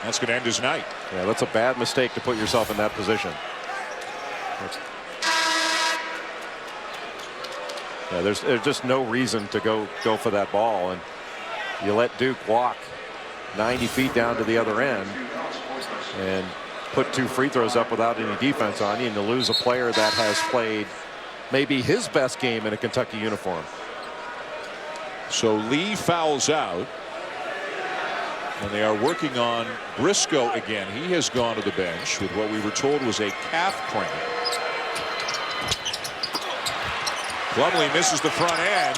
That's going to end his night.
Yeah, that's a bad mistake to put yourself in that position. Yeah, there's just no reason to go for that ball, and you let Duke walk 90 feet down to the other end and put 2 free throws up without any defense on you, and to lose a player that has played maybe his best game in a Kentucky uniform.
So Lee fouls out, and they are working on Briscoe again. He has gone to the bench with what we were told was a calf cramp. Plumlee misses the front end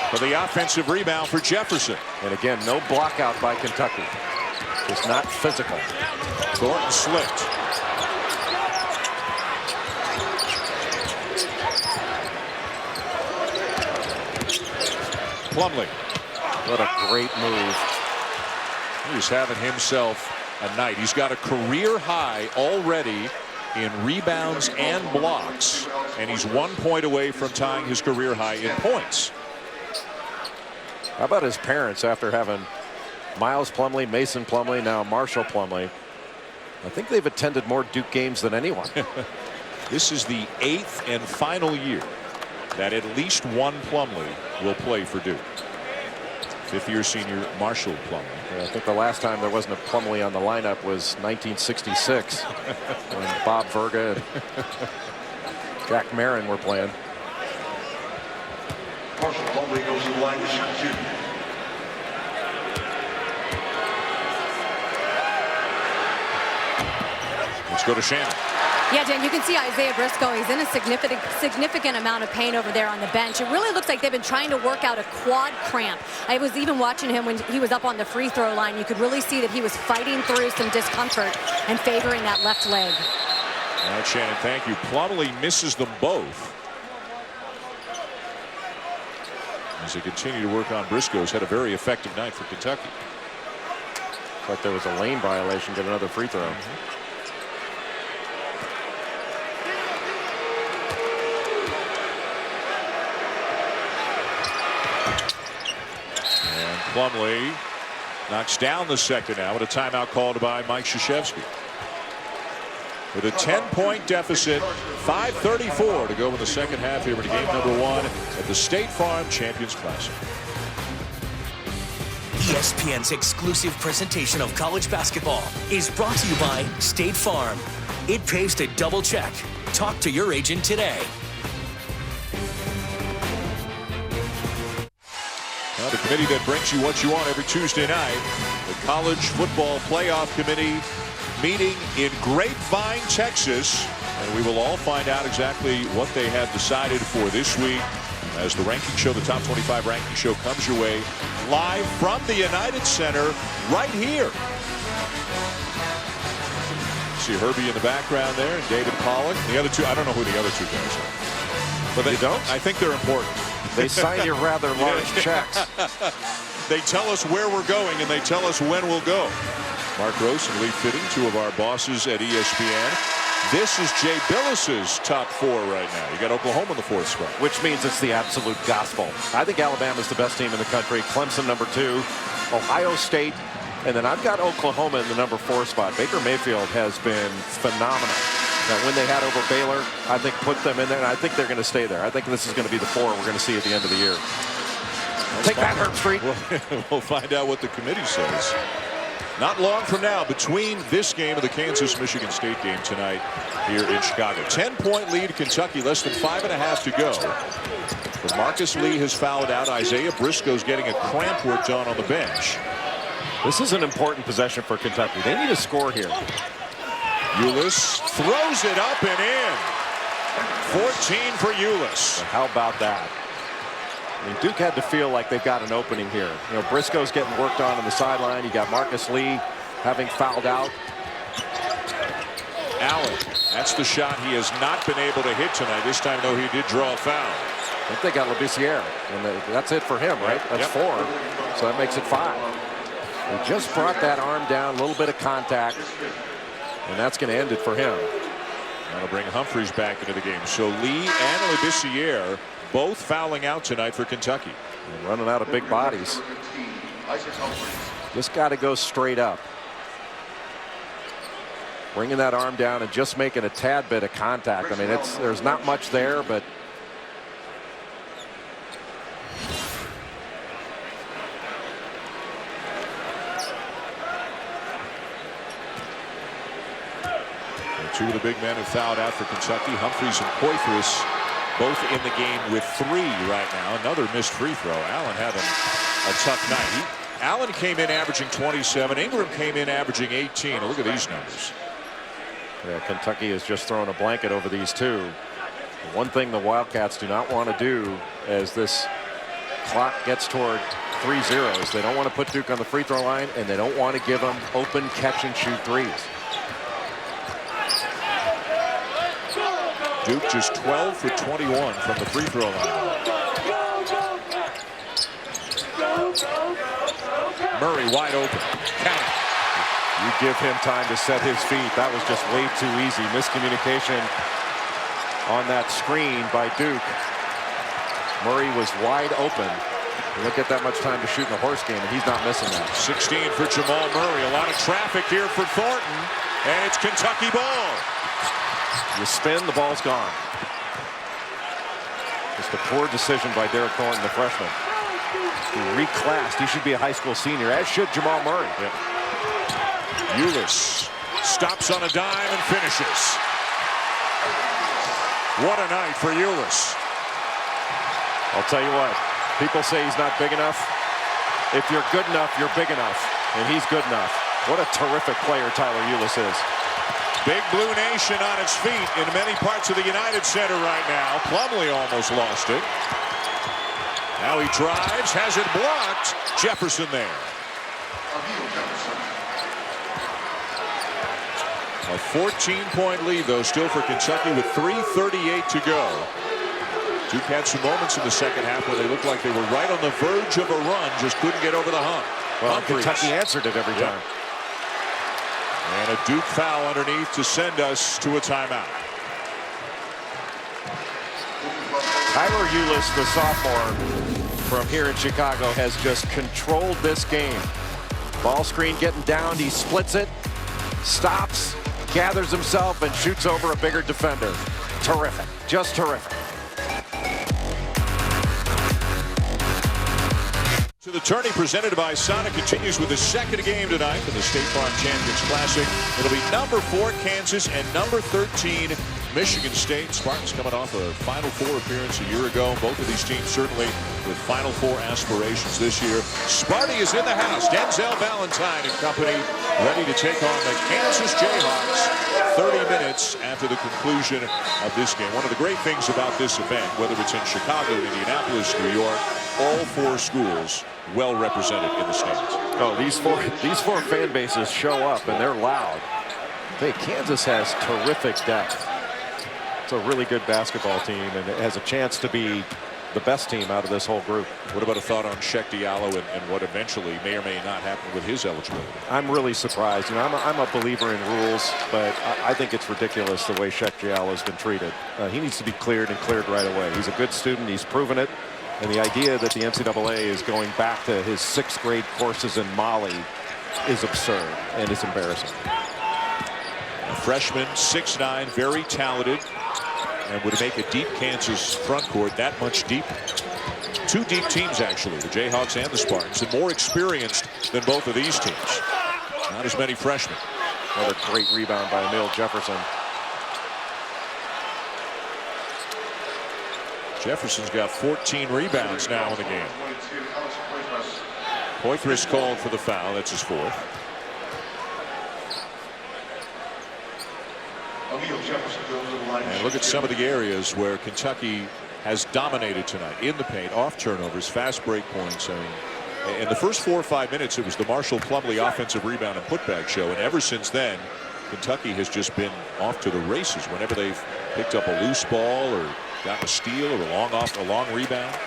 for the offensive rebound for Jefferson.
And again, no block out by Kentucky. It's not physical.
Thornton slipped. Plumlee.
What a great move.
He's having himself a night. He's got a career high already in rebounds and blocks, and he's 1 point away from tying his career high in points.
How about his parents after having Miles Plumlee, Mason Plumlee, now Marshall Plumlee? I think they've attended more Duke games than anyone.
This is the 8th and final year that at least one Plumlee will play for Duke. Fifth-year senior Marshall Plumlee.
Yeah, I think the last time there wasn't a Plumlee on the lineup was 1966 when Bob Verga and Jack Marin were playing.
Marshall Plumlee goes to the line to shoot.
Let's go to Shannon.
Yeah, Dan, you can see Isaiah Briscoe. He's in a significant amount of pain over there on the bench. It really looks like they've been trying to work out a quad cramp. I was even watching him when he was up on the free throw line. You could really see that he was fighting through some discomfort and favoring that left leg.
All right, Shannon, thank you. Plumlee misses them both. As they continue to work on Briscoe's had a very effective night for Kentucky.
But there was a lane violation, get another free throw.
And Plumlee knocks down the second now with a timeout called by Mike Krzyzewski. With a 10-point deficit, 5:34 to go in the second half here in game number 1 at the State Farm Champions Classic.
ESPN's exclusive presentation of college basketball is brought to you by State Farm. It pays to double check. Talk to your agent today.
Now, the committee that brings you what you want every Tuesday night, the College Football Playoff Committee meeting in Grapevine, Texas, and we will all find out exactly what they have decided for this week as the ranking show, the top 25 ranking show, comes your way live from the United Center right here. See Herbie in the background there, and David Pollock. The other two, I don't know who the other two guys are. But
You don't?
I think they're important.
They sign your rather large checks.
They tell us where we're going, and they tell us when we'll go. Mark Rose and Lee Fitting, two of our bosses at ESPN. This is Jay Billis's top 4 right now. You got Oklahoma in the 4th spot.
Which means it's the absolute gospel. I think Alabama's the best team in the country. Clemson number 2, Ohio State, and then I've got Oklahoma in the number 4 spot. Baker Mayfield has been phenomenal. That win they had over Baylor, I think put them in there, and I think they're going to stay there. I think this is going to be the 4 we're going to see at the end of the year. Take that, Herb Street.
We'll find out what the committee says. Not long from now, between this game and the Kansas-Michigan State game tonight here in Chicago. 10-point lead, Kentucky, less than 5.5 to go. But Marcus Lee has fouled out. Isaiah Briscoe's getting a cramp worked on the bench.
This is an important possession for Kentucky. They need a score here.
Ulis throws it up and in. 14 for Ulis.
How about that? I mean, Duke had to feel like they've got an opening here. You know, Briscoe's getting worked on the sideline. You got Marcus Lee having fouled out.
Allen, that's the shot he has not been able to hit tonight. This time, though, he did draw a foul.
I think they got Labissiere, and that's it for him, right? That's 4, so that makes it 5. He just brought that arm down, a little bit of contact, and that's going to end it for him.
That'll bring Humphreys back into the game. So Lee and Labissiere both fouling out tonight for Kentucky.
And running out of big bodies. Just got to go straight up. Bringing that arm down and just making a tad bit of contact. I mean, there's not much there, but
two of the big men have fouled out for Kentucky. Humphreys and Poythress both in the game with 3 right now. Another missed free throw. Allen having a tough night. Allen came in averaging 27. Ingram came in averaging 18. Look at these numbers.
Yeah, Kentucky has just thrown a blanket over these two. The one thing the Wildcats do not want to do as this clock gets toward 3 zeros, they don't want to put Duke on the free throw line, and they don't want to give them open catch and shoot threes.
Duke just 12 for 21 from the free throw line. Murray wide open. Count it.
You give him time to set his feet. That was just way too easy. Miscommunication on that screen by Duke. Murray was wide open. You don't get that much time to shoot in a horse game, and he's not missing that.
16 for Jamal Murray. A lot of traffic here for Thornton, and it's Kentucky ball.
You spin, the ball's gone. Just Just a poor decision by Derek Thornton, the freshman. He reclassed. He should be a high school senior, as should Jamal Murray.
Ulis stops on a dime and finishes. What a night for Ulis.
I'll tell you what, people say he's not big enough. If you're good enough, you're big enough, and he's good enough. What a terrific player Tyler Ulis is.
Big Blue Nation on its feet in many parts of the United Center right now. Plumlee almost lost it. Now he drives, has it blocked. Jefferson there. A 14-point lead, though, still for Kentucky with 3:38 to go. Duke had some moments in the second half where they looked like they were right on the verge of a run, just couldn't get over the hump.
Well, Kentucky answered it every time.
And a Duke foul underneath to send us to a timeout.
Tyler Ulis, the sophomore from here in Chicago, has just controlled this game. Ball screen getting down, he splits it, stops, gathers himself, and shoots over a bigger defender. Terrific, just terrific.
So the tourney presented by Sonic continues with the second game tonight in the State Farm Champions Classic. It'll be number 4 Kansas and number 13 Michigan State. Spartans coming off a Final Four appearance a year ago. Both of these teams certainly with Final Four aspirations this year. Sparty is in the house. Denzel Valentine and company ready to take on the Kansas Jayhawks 30 minutes after the conclusion of this game. One of the great things about this event, whether it's in Chicago, Indianapolis, New York, all 4 schools well represented in the stands.
Oh, these four fan bases show up and they're loud. Hey, Kansas has terrific depth. It's a really good basketball team, and it has a chance to be the best team out of this whole group.
What about a thought on Sheck Diallo and what eventually may or may not happen with his eligibility?
I'm really surprised. You know, I'm a believer in rules, but I think it's ridiculous the way Sheck Diallo has been treated. He needs to be cleared and cleared right away. He's a good student. He's proven it. And the idea that the NCAA is going back to his 6th grade courses in Mali is absurd and it's embarrassing.
A freshman, 6'9", very talented, and would make a deep Kansas front court that much deeper. 2 deep teams, actually, the Jayhawks and the Spartans, and more experienced than both of these teams. Not as many freshmen.
Another great rebound by Emil Jefferson.
Jefferson's got 14 rebounds now in the game. Poythress called for the foul. That's his 4th. And look at some of the areas where Kentucky has dominated tonight. In the paint, off turnovers, fast break points. I mean, in the first 4 or 5 minutes, it was the Marshall Plumlee offensive rebound and putback show. And ever since then, Kentucky has just been off to the races whenever they've picked up a loose ball or got a steal or a long rebound.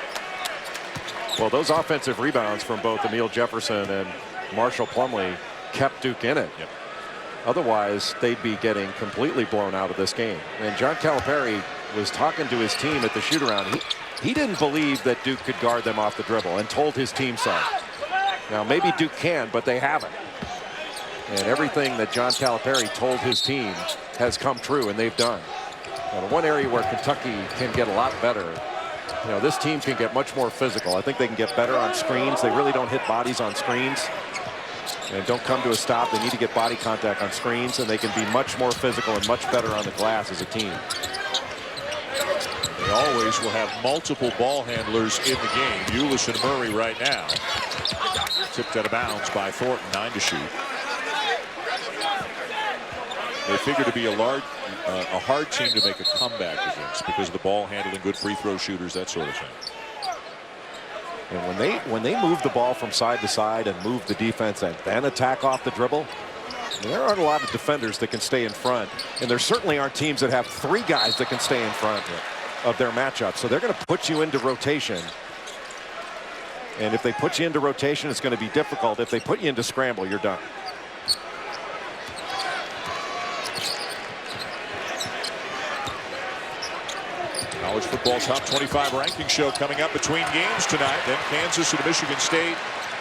Well, those offensive rebounds from both Emil Jefferson and Marshall Plumlee kept Duke in it.
Yep.
Otherwise, they'd be getting completely blown out of this game. And John Calipari was talking to his team at the shoot-around. He didn't believe that Duke could guard them off the dribble and told his team so. Now, maybe Duke can, but they haven't. And everything that John Calipari told his team has come true, and they've done. Now, the one area where Kentucky can get a lot better, you know, this team can get much more physical. I think they can get better on screens. They really don't hit bodies on screens and don't come to a stop. They need to get body contact on screens, and they can be much more physical and much better on the glass as a team.
They always will have multiple ball handlers in the game. Ulis and Murray right now. Tipped out of bounds by Thornton, 9 to shoot. They figure to be a hard team to make a comeback against because of the ball handling, good free throw shooters, that sort of thing.
And when they move the ball from side to side and move the defense and then attack off the dribble, there aren't a lot of defenders that can stay in front. And there certainly aren't teams that have 3 guys that can stay in front of their matchup. So they're going to put you into rotation. And if they put you into rotation, it's going to be difficult. If they put you into scramble, you're done.
College football top 25 ranking show coming up between games tonight. Then Kansas and Michigan State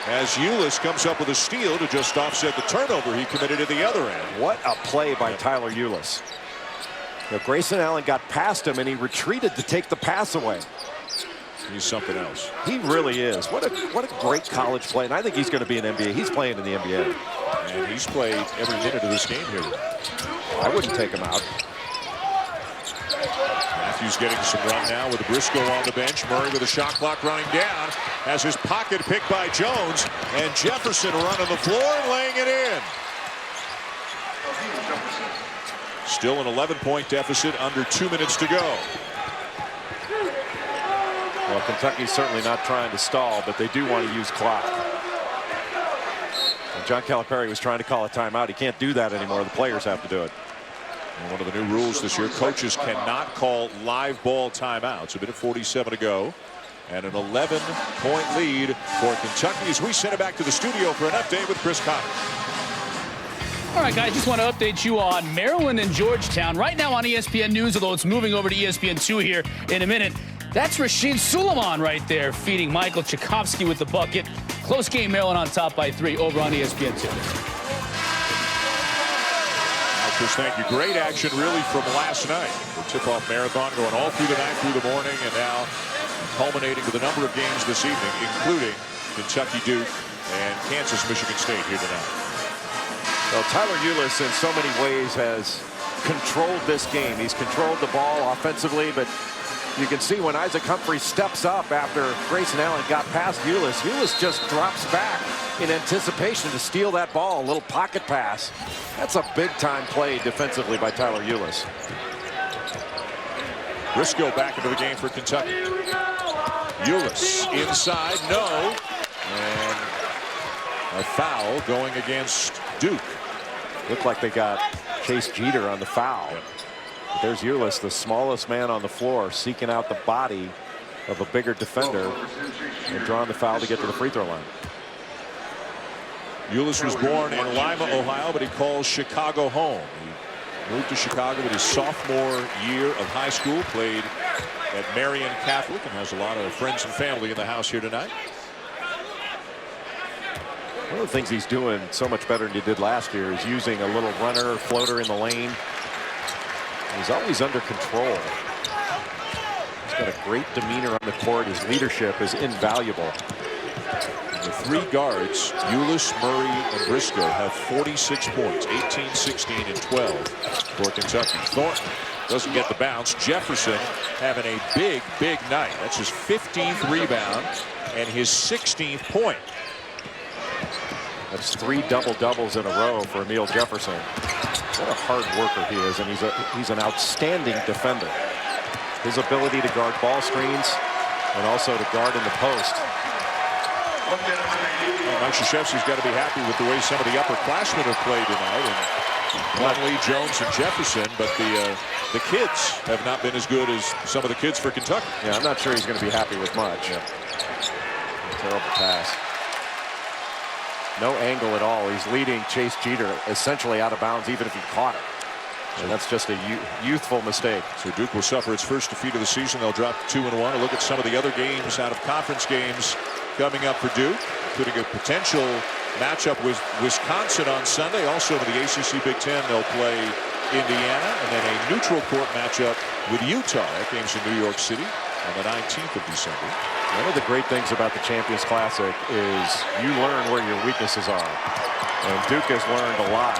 as Ulis comes up with a steal to just offset the turnover he committed at the other end.
What a play by Tyler Ulis. Grayson Allen got past him and he retreated to take the pass away.
He's something else.
He really is. What a great college play. And I think he's going to be an NBA. He's playing in the NBA.
And he's played every minute of this game here.
I wouldn't take him out.
Matthews getting some run now with Briscoe on the bench. Murray with a shot clock running down. Has his pocket picked by Jones. And Jefferson running the floor and laying it in. Still an 11-point deficit, under 2 minutes to go.
Well, Kentucky's certainly not trying to stall, but they do want to use clock. And John Calipari was trying to call a timeout. He can't do that anymore. The players have to do it.
And one of the new rules this year, coaches cannot call live ball timeouts. A minute 47 to go. And an 11-point lead for Kentucky as we send it back to the studio for an update with Chris Connors.
All right, guys, just want to update you on Maryland and Georgetown. Right now on ESPN News, although it's moving over to ESPN2 here in a minute. That's Rashid Suleiman right there, feeding Michael Tchaikovsky with the bucket. Close game, Maryland on top by 3 over on ESPN2.
Chris, thank you. Great action, really, from last night. The tip-off marathon going all through the night, through the morning, and now culminating with a number of games this evening, including Kentucky, Duke, and Kansas, Michigan State here tonight.
Well, Tyler Ulis in so many ways has controlled this game. He's controlled the ball offensively, but you can see when Isaac Humphrey steps up after Grayson Allen got past Ulis, Ulis just drops back in anticipation to steal that ball. A little pocket pass. That's a big-time play defensively by Tyler Ulis.
Briscoe back into the game for Kentucky. Ulis inside, no. And a foul going against Duke.
Looked like they got Chase Jeter on the foul.
Yep.
There's Ulis, the smallest man on the floor, seeking out the body of a bigger defender and drawing the foul to get to the free throw line.
Ulis was born in Lima, Ohio, but he calls Chicago home. He moved to Chicago with his sophomore year of high school, played at Marian Catholic, and has a lot of friends and family in the house here tonight.
One of the things he's doing so much better than he did last year is using a little runner or floater in the lane. He's always under control. He's got a great demeanor on the court. His leadership is invaluable.
And the three guards, Ulis, Murray, and Briscoe, have 46 points, 18, 16, and 12 for Kentucky. Thornton doesn't get the bounce. Jefferson having a big, big night. That's his 15th rebound and his 16th point.
That's 3 double-doubles in a row for Emil Jefferson. What a hard worker he is, and he's an outstanding defender. His ability to guard ball screens and also to guard in the post.
Well, Mike Krzyzewski's got to be happy with the way some of the upperclassmen have played tonight. And Lee, Jones, and Jefferson, but the kids have not been as good as some of the kids for Kentucky.
Yeah, I'm not sure he's going to be happy with much. Yeah. Terrible pass. No angle at all. He's leading Chase Jeter essentially out of bounds, even if he caught it. And that's just a youthful mistake.
So Duke will suffer its first defeat of the season. They'll drop to 2-1. A look at some of the other games out of conference games coming up for Duke, including a potential matchup with Wisconsin on Sunday. Also in the ACC Big Ten, they'll play Indiana, and then a neutral court matchup with Utah. That game's in New York City on the 19th of December.
One of the great things about the Champions Classic is you learn where your weaknesses are. And Duke has learned a lot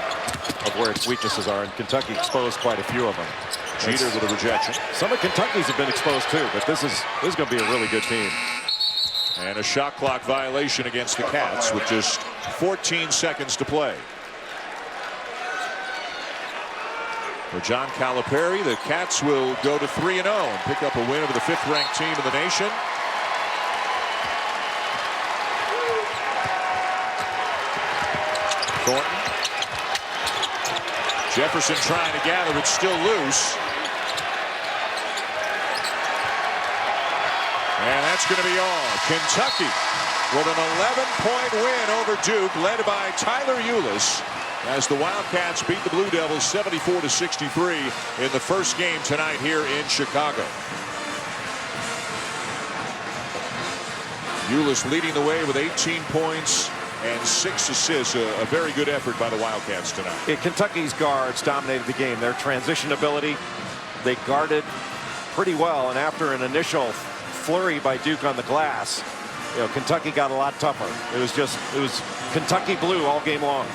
of where its weaknesses are, and Kentucky exposed quite a few of them.
Jeter with a rejection.
Some of Kentucky's have been exposed too, but this is going to be a really good team.
And a shot clock violation against the Cats with just 14 seconds to play. For John Calipari, the Cats will go to 3-0 and pick up a win over the 5th-ranked team in the nation. Thornton. Jefferson trying to gather, it's still loose. And that's going to be all. Kentucky with an 11-point win over Duke, led by Tyler Ulis, as the Wildcats beat the Blue Devils 74-63 in the first game tonight here in Chicago. Ulis leading the way with 18 points and 6 assists. A very good effort by the Wildcats tonight.
Kentucky's guards dominated the game. Their transition ability, they guarded pretty well, and after an initial flurry by Duke on the glass, you know, Kentucky got a lot tougher. It was Kentucky blue all game long.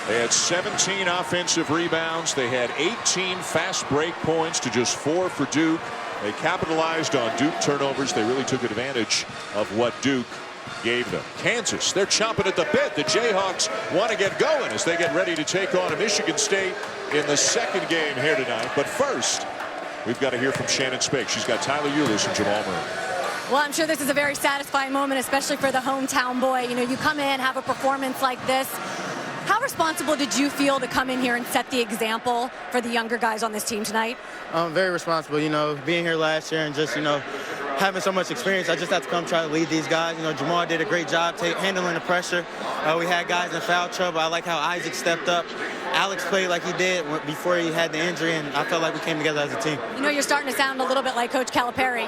They had 17 offensive rebounds. They had 18 fast break points to just 4 for Duke. They capitalized on Duke turnovers. They really took advantage of what Duke gave them. Kansas, they're chomping at the bit. The Jayhawks want to get going as they get ready to take on Michigan State in the second game here tonight. But first, we've got to hear from Shannon Spake. She's got Tyler Ulis and Jamal Murray.
Well, I'm sure this is a very satisfying moment, especially for the hometown boy. You know, you come in, have a performance like this. How responsible did you feel to come in here and set the example for the younger guys on this team tonight?
Very responsible, you know, being here last year and just, you know, having so much experience. I just have to come try to lead these guys. You know, Jamal did a great job handling the pressure. We had guys in foul trouble. I like how Isaac stepped up. Alex played like he did before he had the injury, and I felt like we came together as a team.
You know, you're starting to sound a little bit like Coach Calipari.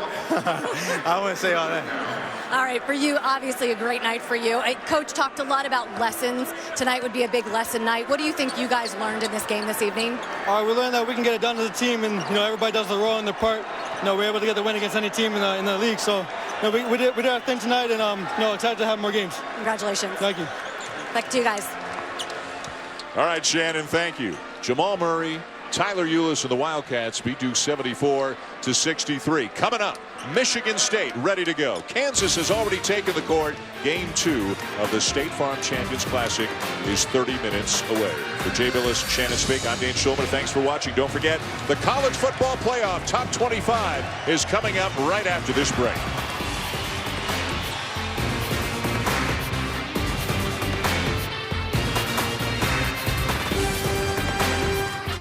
I wouldn't say all that.
All right, for you, obviously a great night for you. Coach talked a lot about lessons. Tonight would be a big lesson night. What do you think you guys learned in this game this evening?
All right, we learned that we can get it done as a team, and you know everybody does the role in their part. You know, we're able to get the win against any team in the league. So, you know, we did our thing tonight, and you know, excited to have more games.
Congratulations.
Thank you.
Back to you guys.
All right, Shannon, thank you. Jamal Murray, Tyler Ulis, and the Wildcats beat Duke 74-63. Coming up, Michigan State ready to go. Kansas has already taken the court. Game 2 of the State Farm Champions Classic is 30 minutes away. For Jay Billis and Shannon Spake, I'm Dan Schulman. Thanks for watching. Don't forget, the College Football Playoff Top 25 is coming up right after this break.